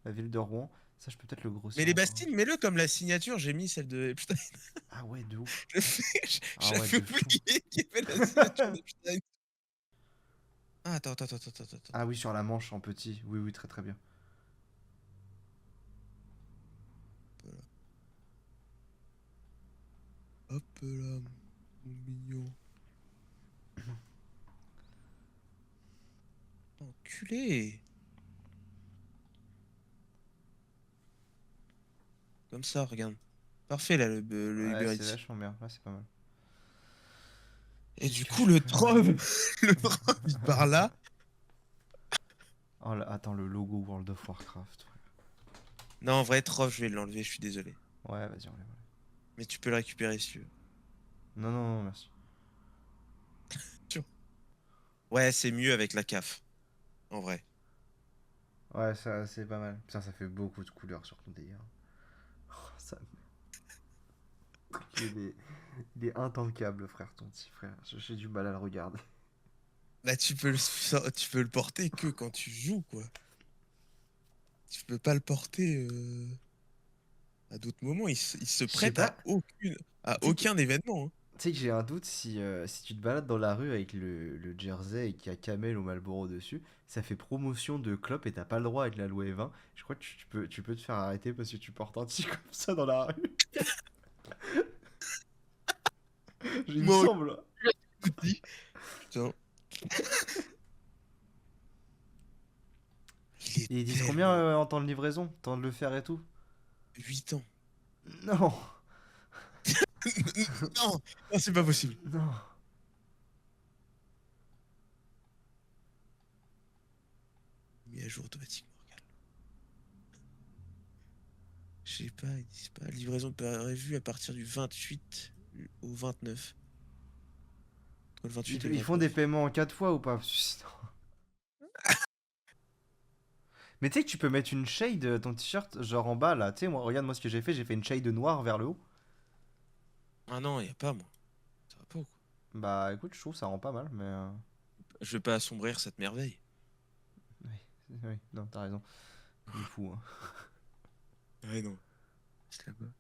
A: la ville de Rouen. Ça, je peux peut-être le
B: Mais
A: grossir
B: les
A: encore.
B: bastines, mets-le comme la signature, j'ai mis celle de Epstein.
A: Ah ouais, de ouf. Ah ouais,
B: J'avais
A: de fou.
B: oublié qu'il y avait la signature d'Epstein. Ah, attends.
A: Ah oui, sur la manche en petit. Oui, oui, très très bien.
B: Voilà. Hop là, mon mignon. Enculé. Comme ça, regarde. Parfait là, le
A: Ouais,
B: Uber
A: c'est
B: Eats.
A: vachement bien. Ouais, c'est pas mal.
B: Et du
A: Qu'est-ce que
B: coup,
A: je
B: le
A: peux.
B: Trove, le Trove, il part là.
A: Oh là, attends, le logo World of Warcraft.
B: Non, en vrai, Trove, je vais l'enlever, je suis désolé.
A: Ouais, vas-y, enlève.
B: Mais tu peux le récupérer si tu veux.
A: Non, non, non, merci.
B: Tiens. Ouais, c'est mieux avec la CAF. En vrai.
A: Ouais, ça, c'est pas mal. Putain, ça fait beaucoup de couleurs sur ton délire. Oh, ça... il est intankable, frère, ton petit frère. J'ai du mal à le regarder.
B: Là, tu peux le porter que quand tu joues, quoi. Tu peux pas le porter à d'autres moments. Il se
A: Je sais
B: prête
A: pas.
B: à
A: Tu sais que,
B: aucun événement, hein.
A: tu sais que j'ai un doute si tu te balades dans la rue avec le jersey et qu'il y a Camel ou Marlboro dessus, ça fait promotion de clope et t'as pas le droit avec la loi E20. Je crois que tu peux te faire arrêter parce que tu portes un petit comme ça dans la rue. Il me
B: Moi,
A: semble.
B: aussi. Putain. Il est
A: Et ils disent combien
B: tellement.
A: en temps de livraison, temps de le faire et tout?
B: 8 ans.
A: Non.
B: Non, non, c'est pas possible.
A: Non.
B: Mis à jour automatiquement, regarde. Je sais pas, ils disent pas. Livraison prévue à partir du 28 au 29. Entre le 28 et le
A: Ils font des
B: 29.
A: paiements en 4 fois ou pas? Parce que sinon- Mais tu sais que tu peux mettre une shade ton t-shirt genre en bas là. Tu sais, moi, regarde moi ce que j'ai fait une shade noire vers le haut.
B: Ah non, y a pas, moi. Ça va pas ou quoi?
A: Bah écoute, je trouve ça rend pas mal, mais.
B: Je vais pas assombrir cette merveille.
A: Oui, oui, non, t'as raison. Il est fou, hein.
B: Ouais, non. C'est là-bas.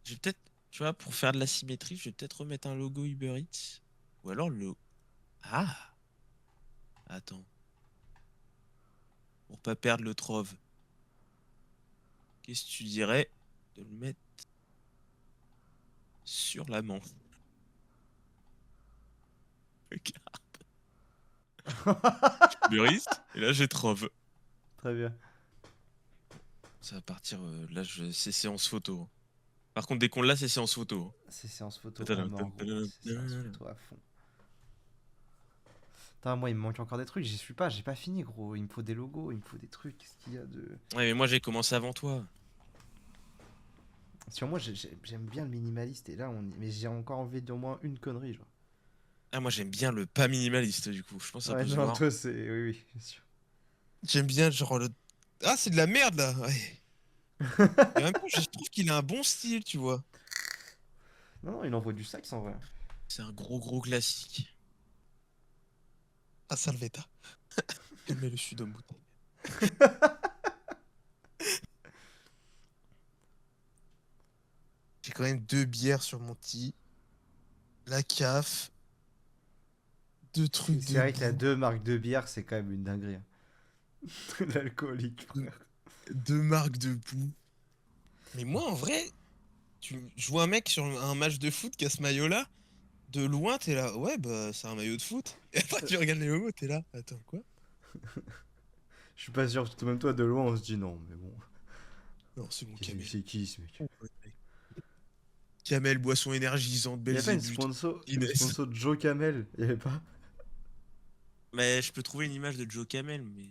B: Je vais peut-être, tu vois, pour faire de la symétrie, je vais peut-être remettre un logo Uber Eats. Ou alors le. Ah! Attends. Pour pas perdre le trove. Qu'est-ce que tu dirais de le mettre sur la manche? Uber Eats, et là j'ai trove.
A: Très bien.
B: Ça va partir. Là, c'est séance photo. Par contre, dès qu'on l'a, c'est séance photo.
A: C'est séance photo à
B: Tadadam,
A: mort, gros.
B: tadadam,
A: C'est séance
B: tadadam.
A: photo à fond. Putain, moi il me manque encore des trucs, j'y suis pas, j'ai pas fini gros. Il me faut des logos, il me faut des trucs. Qu'est-ce qu'il y a de.
B: Ouais, mais moi j'ai commencé avant toi.
A: Sur moi j'aime bien le minimaliste et là mais j'ai encore envie d'au moins une connerie genre.
B: Ah, moi j'aime bien le pas minimaliste du coup. Je pense que ça
A: Ouais,
B: peut se
A: non,
B: voir.
A: toi c'est. Oui, oui, bien sûr.
B: J'aime bien genre le. Ah, c'est de la merde là. Ouais. Et en même temps, je trouve qu'il a un bon style, tu vois.
A: Non, non, il envoie du sax en vrai.
B: C'est un gros classique. Ah, Salvetta. Elle met le sud en bouteille. J'ai quand même 2 bières sur mon tee. La CAF. 2 trucs
A: C'est
B: de
A: vrai que la
B: boue.
A: 2 marques de bière, c'est quand même une dinguerie, hein. L'alcoolique,
B: deux,
A: frère.
B: 2 marques de boue. Mais moi, en vrai, je vois un mec sur un match de foot qui a ce maillot-là. De loin, t'es là. Ouais, bah, c'est un maillot de foot. Et après, tu regardes les logos, t'es là. Attends, quoi?
A: Je suis pas sûr, surtout même toi de loin, on se dit non, mais bon.
B: Non, c'est mon
A: C'est
B: Kamel.
A: c'est qui ce mec?
B: Kamel, boisson énergisante,
A: Il y a pas
B: Belzébuth,
A: une
B: Guinness.
A: sponsor de Joe Camel, il y avait pas?
B: Mais je peux trouver une image de Joe Camel, mais.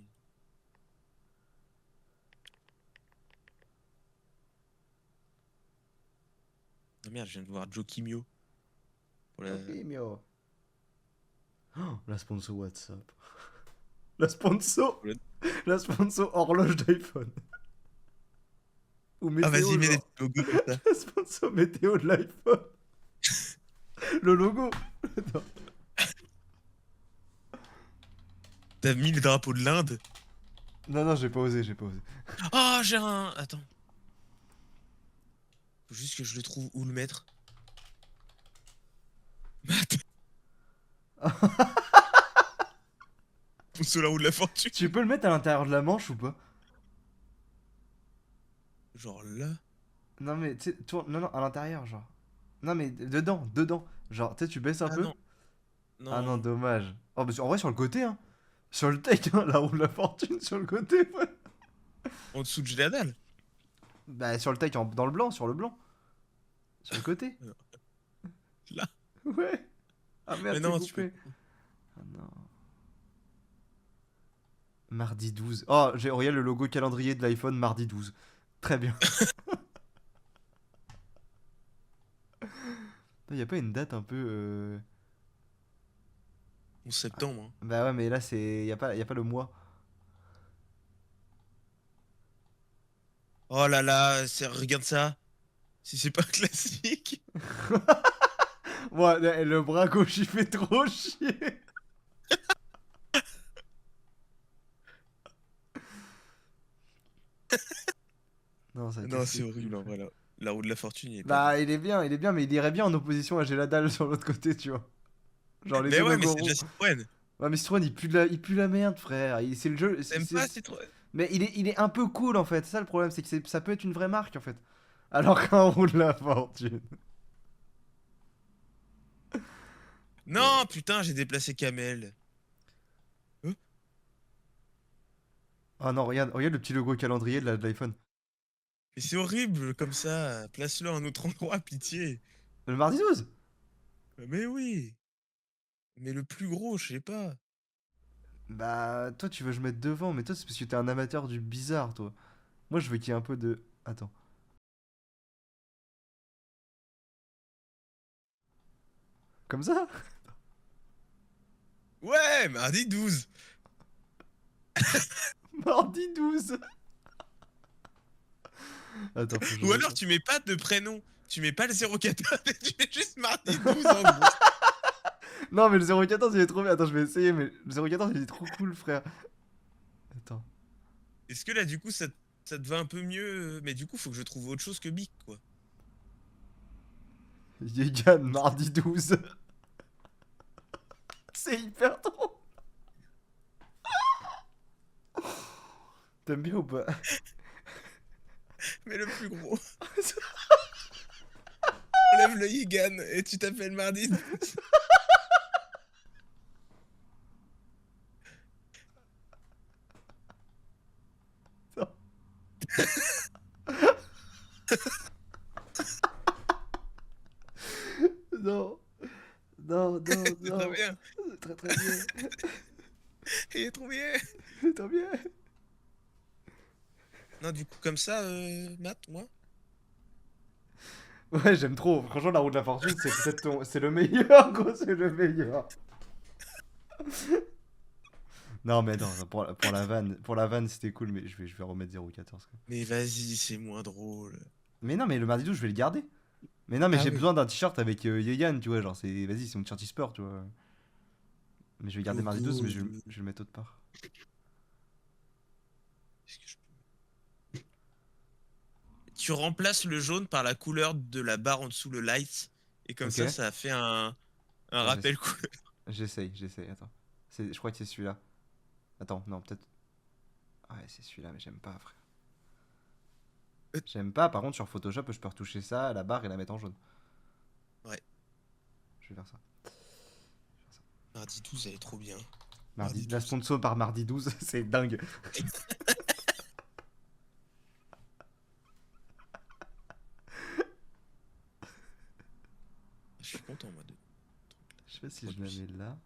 B: Ah merde, je viens de voir Joe Kimio. Pour la...
A: Ok, mio. Oh, la sponsor WhatsApp. La sponsor.
B: pour la-
A: La sponsor horloge d'iPhone. Ou
B: Ah,
A: météo,
B: vas-y, mets des
A: genre.
B: petits logos comme ça.
A: La sponsor météo de l'iPhone. Le logo. Attends.
B: T'as mis le drapeau de l'Inde.
A: Non, non, j'ai pas osé, j'ai pas osé.
B: Ah, j'ai un. Attends. Faut juste que je le trouve où le mettre. Pousse la roue de la fortune.
A: Tu peux le mettre à l'intérieur de la manche ou pas?
B: Genre là.
A: Non, mais tu sais, non, non, à l'intérieur, genre. Non, mais dedans, dedans. Genre, tu sais, tu baisses un
B: Ah
A: peu.
B: non.
A: Ah non,
B: Non.
A: dommage. Oh, en vrai, sur le côté, hein. Sur le tech, hein, la roue de la fortune, sur le côté, ouais.
B: En dessous de la dalle.
A: Bah, sur le tech, dans le blanc, sur le blanc. Sur le côté.
B: Là.
A: Ouais. Ah
B: Mais
A: merde, c'est
B: non, tu peux.
A: coupé. Ah non. Mardi 12. Oh, regarde le logo calendrier de l'iPhone, mardi 12. Très bien. Il y a pas une date un peu.
B: 11 septembre. Hein.
A: Bah ouais, mais là, y a pas le mois.
B: Oh là là, regarde ça. Si c'est pas classique.
A: Ouais, le bras gauche, il fait trop chier. Non, ça
B: Non,
A: casse
B: c'est
A: les couilles,
B: horrible en
A: frère.
B: vrai là. La roue de la fortune, il est pas bien.
A: Bah, il est bien, mais il irait bien en opposition à J'ai la dalle sur l'autre côté, tu vois. Genre les
B: Mais
A: deux
B: ouais, mais
A: logos
B: c'est déjà
A: ronds.
B: Citroën.
A: Ouais, mais Citroën, il pue la merde, frère. C'est le jeu.
B: T'aimes pas Citroën?
A: Mais il est un peu cool, en fait. Ça, le problème, c'est que ça peut être une vraie marque, en fait. Alors qu'on roule la fortune.
B: Non, putain, j'ai déplacé Kamel.
A: Ah non, regarde le petit logo calendrier de l'iPhone.
B: Mais c'est horrible comme ça. Place-le à un autre endroit, pitié.
A: Le mardi 12?
B: Mais oui. Mais le plus gros, je sais pas.
A: Bah, toi, tu veux que je mette devant, mais toi, c'est parce que t'es un amateur du bizarre, toi. Moi, je veux qu'il y ait un peu de. Attends. Comme ça?
B: Ouais, mardi 12.
A: Mardi 12. Attends, faut que je
B: Ou alors
A: mette.
B: tu mets pas de prénom. Tu mets pas le 014, tu mets juste mardi 12 en gros.
A: Non, mais le 014, il est trop bien. Attends, je vais essayer, mais le 014, il est trop cool, frère. Attends.
B: Est-ce que là, du coup, ça te va un peu mieux? Mais du coup, faut que je trouve autre chose que Bic, quoi.
A: Yegan, mardi 12. C'est hyper drôle. T'aimes bien ou pas?
B: Mais le plus gros. Enlève le Yigan et tu t'appelles mardi 12.
A: Non. Non, non,
B: C'est trop
A: non.
B: bien.
A: C'est très très bien.
B: Il est trop bien.
A: C'est trop bien.
B: Non, du coup, comme ça, Matt, moi.
A: Ouais, j'aime trop. Franchement, la roue de la fortune, c'est peut-être ton. C'est le meilleur, gros, c'est le meilleur. Non, mais non, pour la vanne, c'était cool, mais je vais remettre 014. Quoi.
B: Mais vas-y, c'est moins drôle.
A: Mais non, mais le mardi 12, je vais le garder. Mais non, mais
B: Ah
A: j'ai
B: oui.
A: besoin d'un t-shirt avec Yegan, tu vois, genre, c'est. Vas-y, c'est mon t-shirt e-sport, tu vois. Mais je vais garder mardi 12,
B: Logo
A: mais
B: de...
A: je vais le mettre autre part.
B: Est-ce que je peux- Tu remplaces le jaune par la couleur de la barre en dessous, le light. Et comme
A: Ok.
B: ça fait un
A: Attends,
B: rappel couleur.
A: j'essaye, attends. Je crois que c'est celui-là. Attends, non, peut-être. Ouais, c'est celui-là, mais j'aime pas, frère. J'aime pas, par contre, sur Photoshop, je peux retoucher ça à la barre et la mettre en jaune.
B: Ouais.
A: Je vais faire ça.
B: Mardi 12, elle est trop bien.
A: Mardi,
B: Mardi
A: la
B: 12.
A: sponsor par mardi 12, c'est dingue.
B: Je suis content, moi, de
A: Je sais pas si je la
B: produit.
A: mets là.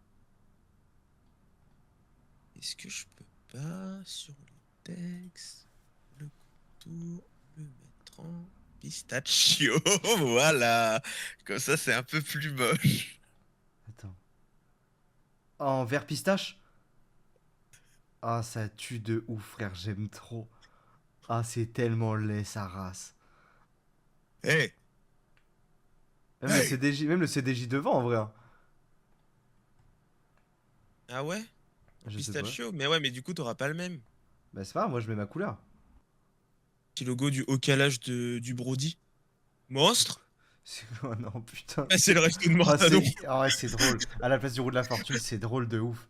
B: Est-ce que je peux pas, sur le texte, le contour, le mettre en pistachio? Voilà. Comme ça, c'est un peu plus moche.
A: Attends. En vert pistache? Ah, ça tue de ouf, frère, j'aime trop. Ah, c'est tellement laid, sa race.
B: Hey, hey.
A: Même le CDJ devant, en vrai. Hein.
B: Ah ouais? En
A: Je sais pas.
B: pistachio? Mais ouais, mais du coup, t'auras pas le même.
A: Bah, c'est pas grave, moi je mets ma couleur.
B: Petit logo du haut calage du Brody. Monstre?
A: Oh non, putain.
B: Ah, c'est le resto de
A: Ah,
B: Mortadon.
A: c'est. Ah ouais, c'est drôle. À la place du roue de la fortune, c'est drôle de ouf.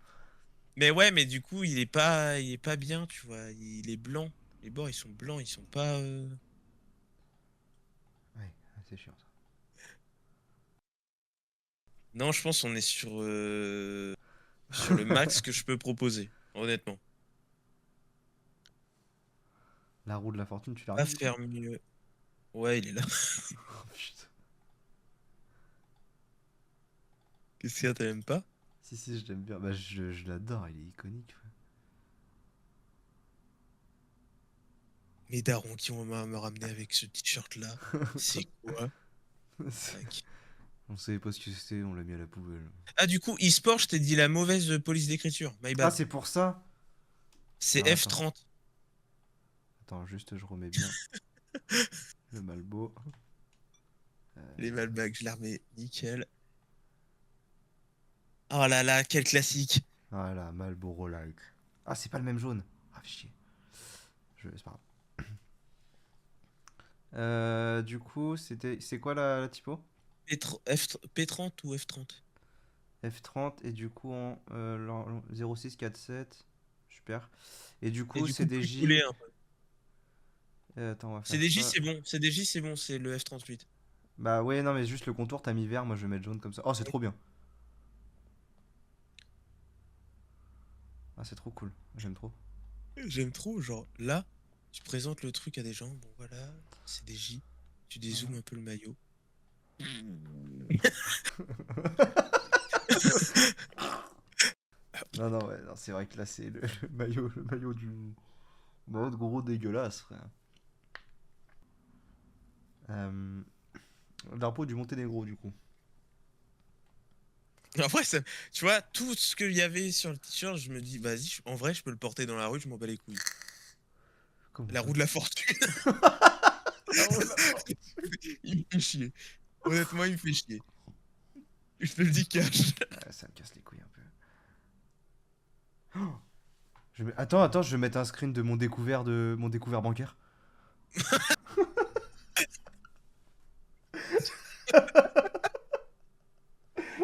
B: Mais ouais, mais du coup, il est pas bien, tu vois. Il est blanc. Les bords, ils sont blancs, ils sont pas.
A: Ouais, c'est chiant ça.
B: Non, je pense qu'on est sur le max que je peux proposer, honnêtement.
A: La roue de la fortune, tu l'as
B: Pas
A: remis du coup?
B: faire mieux. Ouais, il est là.
A: Oh putain.
B: Qu'est-ce qu'il y a, t'aimes pas?
A: Si, si, je l'aime bien. Bah, je l'adore, il est iconique.
B: Mes darons qui vont me ramener avec ce t-shirt-là. C'est quoi?
A: Ouais.
B: Tac.
A: On savait pas ce que c'était, on l'a mis à la poubelle.
B: Ah, du coup, e-sport, je t'ai dit la mauvaise police d'écriture. My
A: Ah,
B: bad.
A: c'est pour ça?
B: C'est
A: Alors, attends.
B: F30.
A: Attends, juste, je remets bien le Malbo.
B: Les Malbacs, je les remets nickel. Oh là là, quel classique.
A: Voilà, Malboro Light. Ah, c'est pas le même jaune. Ah, fais chier. C'est pas grave. Du coup, c'est quoi la typo?
B: P30 ou F30?
A: F30 et du coup en 0647. Super. Et du
B: Et
A: coup,
B: du coup, plus
A: CDJ.
B: collé un peu.
A: Attends, on va faire
B: CDJ,
A: ça.
B: c'est bon. CDJ, c'est bon, c'est le F38.
A: Bah ouais, non, mais juste le contour, t'as mis vert, moi je vais mettre jaune comme ça. Oh, c'est trop bien. Ah, c'est trop cool. J'aime trop.
B: J'aime trop, genre là, Tu présentes le truc à des gens, bon voilà, c'est des J. Tu dézoomes un peu le maillot.
A: Non, non, ouais, non, c'est vrai que là, c'est le maillot du. Bah, gros dégueulasse, frère. Drapeau du Monténégro, du coup.
B: Après, tu vois, tout ce qu'il y avait sur le t-shirt, je me dis, vas-y, en vrai, je peux le porter dans la rue, je m'en bats les couilles.
A: Comment
B: La
A: ça?
B: roue de la fortune,
A: La roue de la fortune.
B: il me fait chier. Honnêtement, il me fait chier. Je te le dis cash.
A: Ouais, ça me casse les couilles un peu. Attends, attends, je vais mettre un screen de mon découvert bancaire.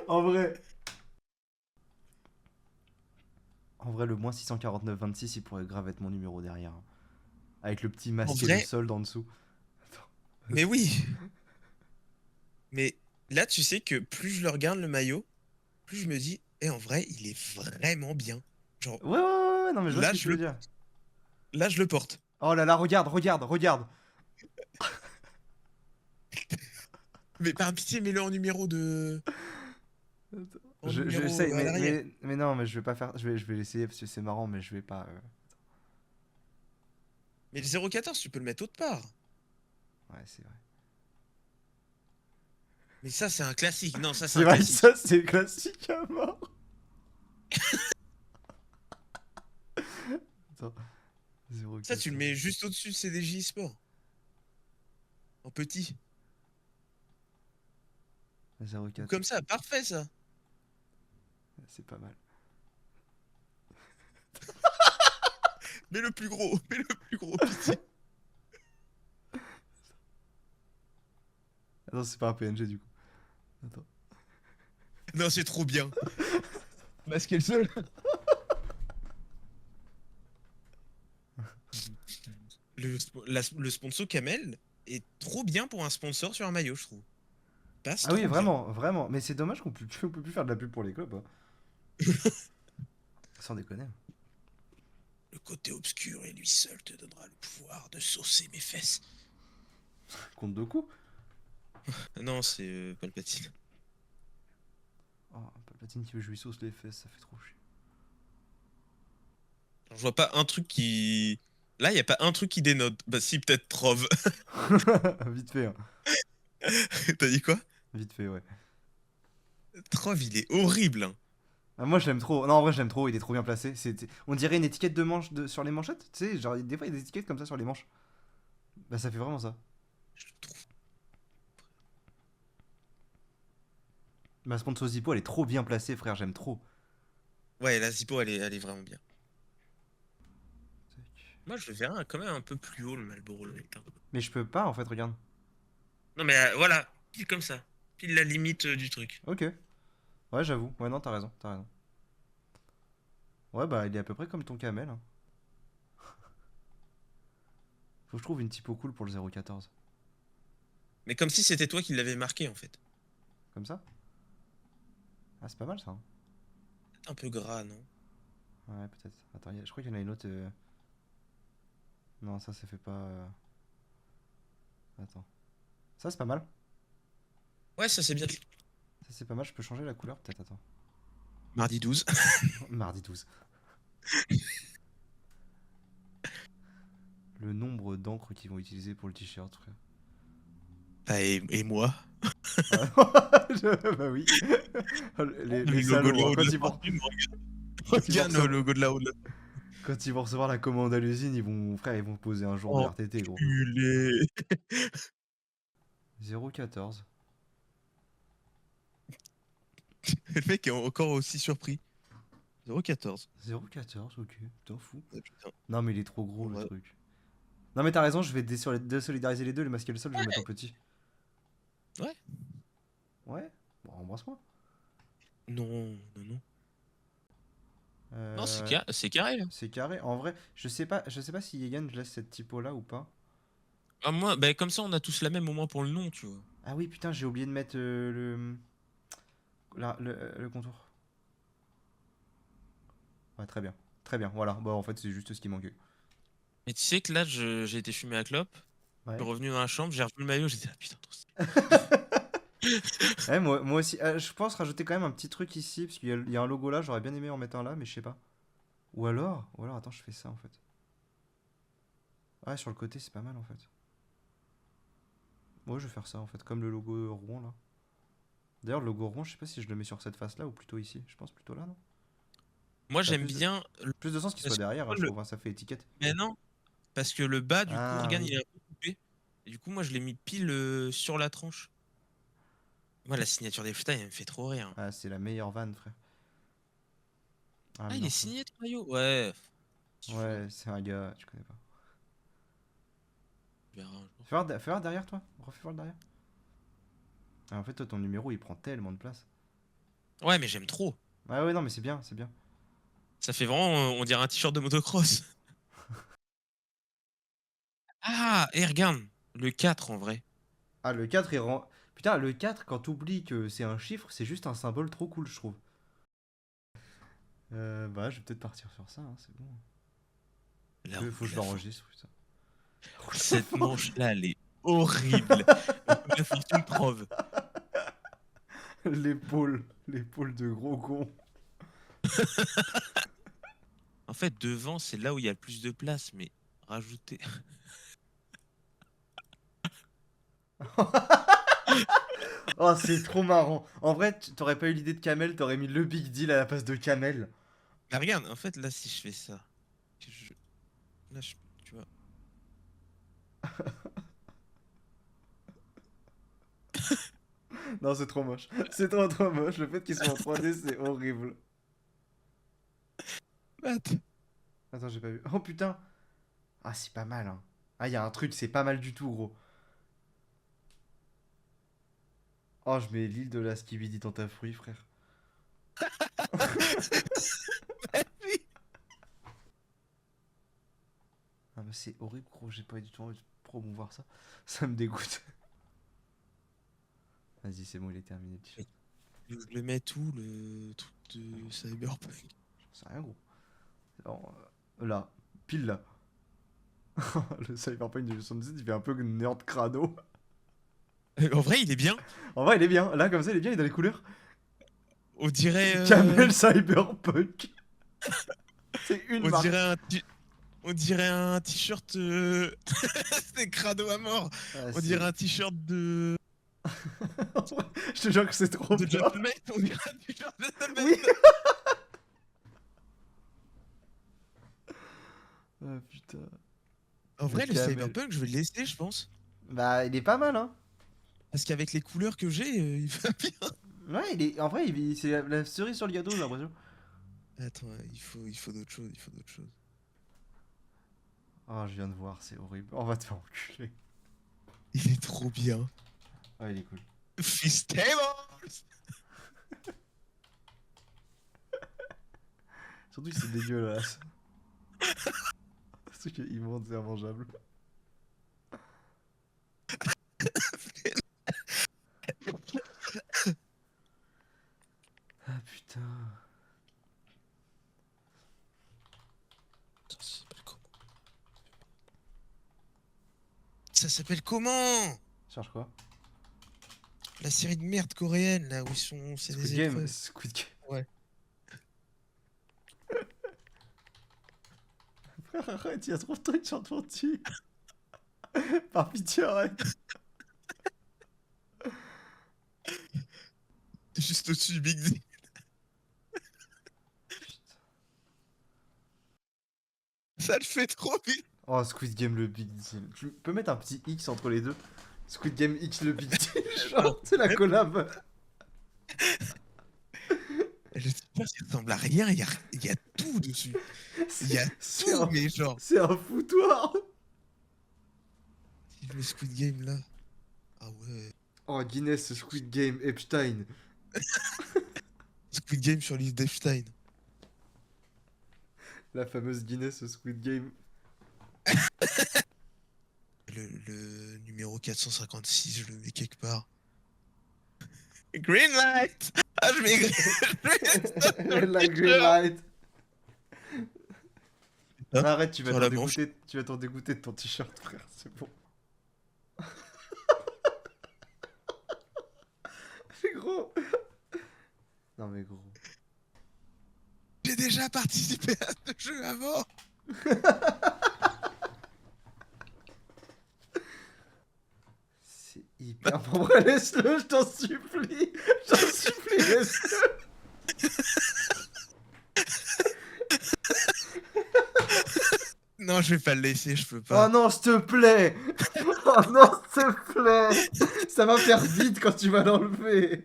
A: En vrai. En vrai, le moins 649,26, il pourrait grave être mon numéro derrière, hein. Avec le petit
B: En
A: masque et le
B: vrai,
A: solde en dessous. Attends.
B: mais oui. Mais là, tu sais que plus je le regarde, le maillot, plus je me dis, en vrai, il est vraiment bien. Genre,
A: Ouais, ouais, ouais, ouais, non, mais je vois ce
B: là,
A: que tu veux dire.
B: là, je le porte.
A: Oh là là, regarde, regarde, regarde.
B: Mais par pitié, mets-le en numéro de. En numéro
A: J'essaye,
B: à l'arrière.
A: mais non, mais je vais pas faire. Je vais l'essayer parce que c'est marrant, mais je vais pas.
B: Mais le 014, tu peux le mettre autre part.
A: Ouais, c'est vrai.
B: Mais ça, c'est un classique. Non, ça, c'est
A: C'est
B: un
A: vrai,
B: classique.
A: ça, c'est classique à mort. Attends,
B: Ça, tu le
A: 0,14.
B: mets juste au-dessus de CDJ Sport. En petit. Ou
A: 0,4.
B: comme ça, parfait ça.
A: C'est pas mal.
B: Mets le plus gros, mets le plus gros, pitié.
A: Attends, c'est pas un PNG du coup. Attends.
B: Non, c'est trop bien. Masquer le seul. Le sponsor Camel est trop bien pour un sponsor sur un maillot, je trouve. Passe
A: Ah oui,
B: trop bien.
A: vraiment, vraiment. Mais c'est dommage on peut plus faire de la pub pour les clubs, hein. Sans déconner.
B: Le côté obscur et lui seul te donnera le pouvoir de saucer mes fesses.
A: Compte de coups.
B: Non, c'est Palpatine.
A: Oh, Palpatine qui veut jouer sauce les fesses, ça fait trop chier.
B: Je vois pas un truc qui. Là, il y a pas un truc qui dénote. Bah, si, peut-être Trove.
A: Vite fait, hein.
B: T'as dit quoi?
A: Vite fait, ouais.
B: Trove, il est horrible, hein.
A: Ah, moi je l'aime trop. Non, en vrai, je l'aime trop, il est trop bien placé. On dirait une étiquette de sur les manchettes. Tu sais, genre, des fois, il y a des étiquettes comme ça sur les manches. Bah, ça fait vraiment ça.
B: Je le trouve.
A: Ma sponsor Zippo, elle est trop bien placée, frère, j'aime trop.
B: Ouais, la Zippo, elle est vraiment bien.
A: Tac.
B: Moi, je le verrais quand même un peu plus haut, le Marlboro Light, hein.
A: Mais je peux pas, en fait, regarde.
B: Non, mais voilà, pile comme ça. Pile la limite du truc.
A: Ok. Ouais, j'avoue. Ouais, non, t'as raison, t'as raison. Ouais, bah, il est à peu près comme ton camel, hein. Faut que je trouve une typo cool pour le 0,14.
B: Mais comme si c'était toi qui l'avais marqué, en fait.
A: Comme ça. Ah, c'est pas mal ça, hein.
B: Un peu gras, non?
A: Ouais, peut-être. Attends, je crois qu'il y en a une autre. Non, ça fait pas. Attends. Ça, c'est pas mal.
B: Ouais, ça c'est bien.
A: Ça, c'est pas mal. Je peux changer la couleur, peut-être. Attends.
B: Mardi 12.
A: Mardi 12. Le nombre d'encres qu'ils vont utiliser pour le t-shirt, frère.
B: Ah, et moi?
A: Ouais. Bah oui. Les
B: Le logo de
A: salauds,
B: la
A: hein.
B: haut de la fortune,
A: Quand ils vont
B: regarde le
A: recevoir...
B: logo de la haut de la
A: quand ils vont recevoir la commande à l'usine, frère, ils vont poser un jour de
B: Oh,
A: RTT, gros.
B: culé.
A: 0,14.
B: Le mec est encore aussi surpris. 0,14.
A: 0,14, ok. Putain, fou.
B: Ah, putain.
A: Non, mais il est trop gros,
B: En
A: le
B: vrai.
A: truc. Non, mais t'as raison, je vais désolidariser les deux. Le masque et le sol, je vais le mettre en petit.
B: Ouais.
A: Ouais. Bon, embrasse-moi.
B: Non, non, non. Non,
A: Euh,
B: c'est carré, là.
A: c'est carré. En vrai, je sais pas si Yegan, je laisse cette typo là ou pas.
B: Ah, moi, bah, comme ça, on a tous la même au moins pour le nom, tu vois.
A: Ah oui, putain, j'ai oublié de mettre le contour. Ouais, très bien. Très bien, voilà. Bah, en fait, c'est juste ce qui manquait.
B: Mais tu sais que là, j'ai été fumer à clope. Je
A: Ouais.
B: suis revenu dans la chambre, j'ai revu le maillot, j'étais là, putain, trop stylé.
A: Ouais, moi aussi. Je pense rajouter quand même un petit truc ici, parce qu'il y a un logo là, j'aurais bien aimé en mettre un là, mais je sais pas. Ou alors, attends, je fais ça en fait. Ouais, sur le côté, c'est pas mal en fait. Moi, je vais faire ça en fait, comme le logo rond là. D'ailleurs, le logo rond, je sais pas si je le mets sur cette face là ou plutôt ici. Je pense plutôt là, non?
B: Moi,
A: Ça a
B: j'aime bien.
A: plus de sens qu'il soit
B: Parce que
A: derrière, hein,
B: moi,
A: je trouve, hein, ça fait étiquette.
B: Mais non, parce que le bas, du coup,
A: Ah
B: regarde,
A: oui.
B: il est un peu coupé. Et du coup, moi, je l'ai mis pile sur la tranche. Moi, la signature des Stein, elle me fait trop rire.
A: Ah, c'est la meilleure vanne, frère. Ah,
B: Ah,
A: mais
B: il
A: non,
B: est
A: faut...
B: signé, ton maillot? Ouais. Tu vois,
A: Ouais, c'est un gars, tu connais pas.
B: tu verras un jour.
A: Fais voir derrière toi, refais voir le derrière. Ah, en fait, toi, ton numéro il prend tellement de place.
B: Ouais, mais j'aime trop.
A: Ah, ouais, non, mais c'est bien, c'est bien.
B: Ça fait vraiment, on dirait un t-shirt de motocross. Ah, et regarde, le 4 en vrai.
A: Ah, le 4 il rend. Putain, le 4 quand t'oublies que c'est un chiffre, c'est juste un symbole trop cool, je trouve. Bah, je vais peut-être partir sur ça, hein, c'est bon.
B: La
A: Faut
B: roue
A: que
B: de
A: je
B: la fortune.
A: l'enregistre, putain.
B: Cette manche-là, elle est horrible. La roue de la fortune preuve.
A: L'épaule de gros con.
B: En fait, devant, c'est là où il y a le plus de place, mais rajouter.
A: Oh, c'est trop marrant. En vrai, t'aurais pas eu l'idée de Kamel, t'aurais mis le big deal à la place de Kamel.
B: Bah, regarde, en fait, là, si je fais ça, que je... là, tu vois.
A: Non, c'est trop moche. C'est trop moche. Le fait qu'ils soient en 3D, c'est horrible.
B: What?
A: Attends, j'ai pas vu. Oh putain. Ah, c'est pas mal, hein. Ah, y a un truc, c'est pas mal du tout, gros. Oh, je mets l'île de la Skibidi dans ta fruit, frère. Ah, mais c'est horrible, gros. J'ai pas du tout envie de promouvoir ça. Ça me dégoûte. Vas-y, c'est bon, il est terminé le t-shirt.
B: Je le mets où, le truc de Cyberpunk?
A: J'en sais rien, gros. Alors, là, pile là. Le Cyberpunk de 77, il fait un peu nerd crado.
B: En vrai, il est bien.
A: En vrai, il est bien. Là, comme ça, il est bien, il est dans les couleurs.
B: On dirait,
A: Camel Cyberpunk. C'est une
B: on
A: marque.
B: dirait on dirait un t-shirt. C'est crado à mort.
A: Ah,
B: On dirait un t-shirt
A: Je te jure que c'est trop
B: de
A: bien.
B: Gentleman. On dirait un t-shirt de Gentleman.
A: Oui. Ah putain.
B: En vrai, le
A: Camel.
B: Cyberpunk, je vais le laisser, je pense.
A: Bah, il est pas mal, hein.
B: Parce qu'avec les couleurs que j'ai, il va bien.
A: Ouais, en vrai, c'est la cerise sur le gâteau, j'ai l'impression.
B: Attends, il faut d'autres choses, il faut d'autres choses.
A: Oh, je viens de voir, c'est horrible. On va te faire enculer.
B: Il est trop bien.
A: Ah, il est cool.
B: Fistables.
A: Surtout que c'est dégueulasse. Ce truc est immonde, c'est immangeable. Ah putain.
B: Ça s'appelle comment?
A: Cherche quoi?
B: La série de merde coréenne, là, où ils sont... C'est
A: Squid
B: des
A: Game.
B: épreuves.
A: Squid Game.
B: Ouais.
A: Frère, arrête, il y a trop de trucs sur ton dessus. Par pitié, arrête.
B: Juste au-dessus du Big D. Ça le fait trop vite.
A: Oh, Squid Game, le Big Deal. Tu peux mettre un petit X entre les deux? Squid Game X, le Big Deal. Genre, c'est la collab.
B: Le super, il ressemble à rien, il y a tout dessus. Il y a
A: C'est
B: tout,
A: un...
B: mais genre...
A: c'est un foutoir.
B: Si je mets Squid Game, là... Ah ouais...
A: Oh, Guinness, Squid Game, Epstein.
B: Squid Game sur l'île d'Epstein.
A: La fameuse Guinness Squid Game.
B: Le numéro 456, je le mets quelque part. Green light. Ah, je mets green
A: La green light.
B: Hein,
A: Non, arrête, tu vas
B: sur
A: t'en
B: la manche.
A: dégoûter, tu vas t'en dégoûter de ton t-shirt, frère, c'est bon. C'est gros. Non mais gros.
B: J'ai déjà participé à ce jeu avant.
A: C'est hyper... Bon, ouais, laisse-le, je t'en supplie. Je t'en supplie, laisse-le.
B: Non, je vais pas le laisser, je peux
A: Oh
B: pas.
A: non, s'il te plaît. Oh non, s'il te plaît. Ça va faire vite quand tu vas l'enlever.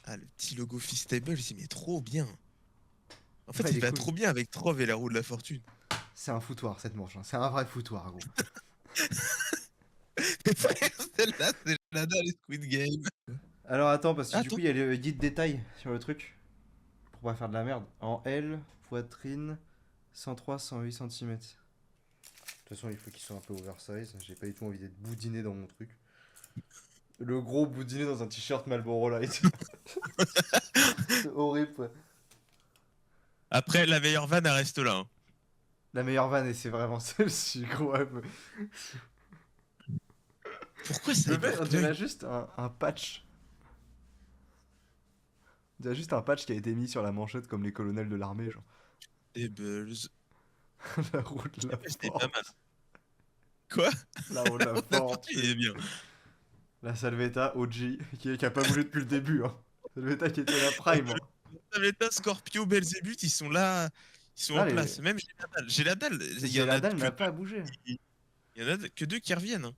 B: Ah, le petit logo Feastable, il met trop bien. En fait,
A: Ouais,
B: il
A: il est
B: va
A: cool.
B: trop bien avec Trove et la roue de la fortune.
A: C'est un foutoir cette manche, hein. C'est un vrai foutoir, gros.
B: Mais frère, celle-là, c'est Nada les Squid Game.
A: Alors attends, parce que du
B: Attends.
A: coup, il y a le guide détail sur le truc. Pour pas faire de la merde. En L, poitrine, 103-108 cm. De toute façon, il faut qu'il soit un peu oversize. J'ai pas du tout envie d'être boudiné dans mon truc. Le gros boudiné dans un t-shirt Marlboro Light. C'est horrible. Ouais.
B: Après, la meilleure vanne, elle reste là. Hein.
A: La meilleure vanne, et c'est vraiment celle-ci, gros. Ouais,
B: Pourquoi
A: le mec, on dirait
B: Cyberpunk
A: juste un patch. On dirait juste un patch qui a été mis sur la manchette comme les colonels de l'armée, genre.
B: Tables.
A: La roue de la
B: C'était pas mal.
A: force.
B: Quoi
A: La roue de la
B: La
A: force.
B: fortune, il est bien.
A: La Salvetta OG, qui a pas bougé depuis le début, hein. Salvetta qui était la prime, hein.
B: Salvetta, Scorpio, Belzébuth, ils sont là. Ils sont
A: Ah,
B: en place. Même j'ai la dalle. J'ai la dalle. Il y en
A: la
B: a
A: dalle
B: que
A: n'a
B: deux
A: pas bougé.
B: il y en a que deux qui reviennent. Hein.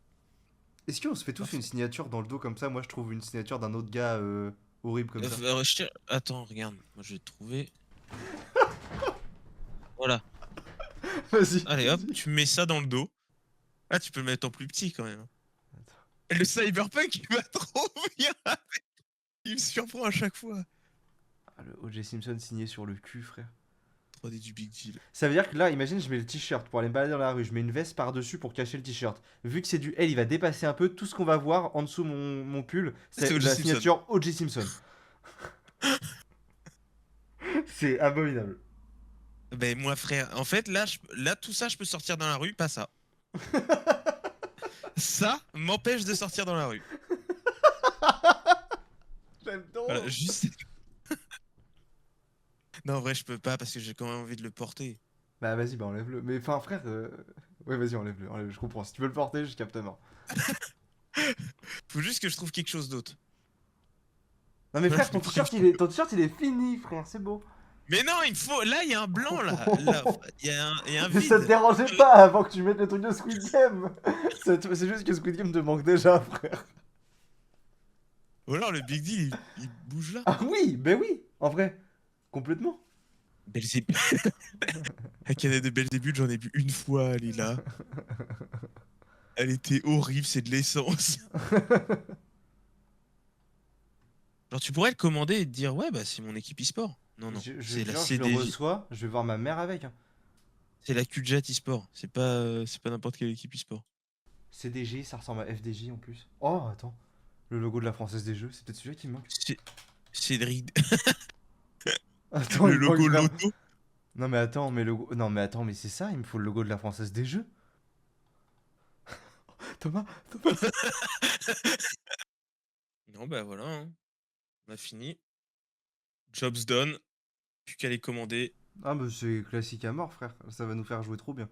A: Est-ce qu'on se fait tous une signature dans le dos comme ça? Moi, je trouve une signature d'un autre gars horrible comme ça.
B: Attends, regarde. Moi, je vais trouver. Voilà.
A: Vas-y.
B: Allez, hop,
A: vas-y.
B: tu mets ça dans le dos. Ah, tu peux le mettre en plus petit quand même.
A: Attends.
B: Et le Cyberpunk, il va trop bien. Il me surprend à chaque fois.
A: Ah, le O.J. Simpson signé sur le cul, frère.
B: 3D du Big Deal.
A: Ça veut dire que là, imagine, je mets le t-shirt pour aller me balader dans la rue. Je mets une veste par-dessus pour cacher le t-shirt. Vu que c'est du L, il va dépasser un peu. Tout ce qu'on va voir en dessous mon pull,
B: C'est
A: c'est
B: O.J.
A: la
B: Simpson.
A: signature O.J. Simpson. C'est abominable.
B: Ben moi frère, en fait là tout ça je peux sortir dans la rue, pas ça. Ça m'empêche de sortir dans la rue.
A: J'aime trop.
B: Voilà, juste. Non en vrai je peux pas parce que j'ai quand même envie de le porter.
A: Bah vas-y, bah enlève-le. Mais enfin, frère... Ouais, vas-y, enlève-le, enlève-le, je comprends. Si tu veux le porter, je capte mort.
B: Faut juste que je trouve quelque chose d'autre.
A: Non mais frère,
B: Je
A: ton
B: l'ai
A: t-shirt,
B: pris.
A: ton t-shirt, il est fini, frère, c'est beau.
B: Mais non, il me faut. Là il y a un blanc là. Là, il y a un
A: Mais ça te
B: vide.
A: dérangeait pas avant que tu mettes le truc de Squid Game. C'est juste que Squid Game te manque déjà, frère.
B: Ou alors le Big Deal il bouge là.
A: Ah oui, ben oui, en vrai. Complètement.
B: Belzébuth. La canette de Belzébuth, j'en ai bu une fois, elle est là. Elle était horrible, c'est de l'essence. Genre tu pourrais le commander et te dire ouais bah c'est mon équipe e-sport. Non non, c'est la
A: Genre, je le
B: CDJ.
A: reçois, je vais voir ma mère avec. Hein.
B: C'est la QJet e-sport. C'est pas n'importe quelle équipe e-sport.
A: CDG, ça ressemble à FDJ en plus. Oh, attends. Le logo de la Française des Jeux, c'est peut-être celui-là qui me manque.
B: C'est Cédric.
A: Attends,
B: Le
A: il me manque
B: logo
A: vraiment.
B: loto.
A: Non mais attends, mais le... Non mais attends, mais c'est ça, il me faut le logo de la Française des Jeux. Thomas, Thomas.
B: Non bah voilà, hein. On a fini. Job's done. Plus qu'à les commander.
A: Ah bah c'est classique à mort, frère. Ça va nous faire jouer trop bien.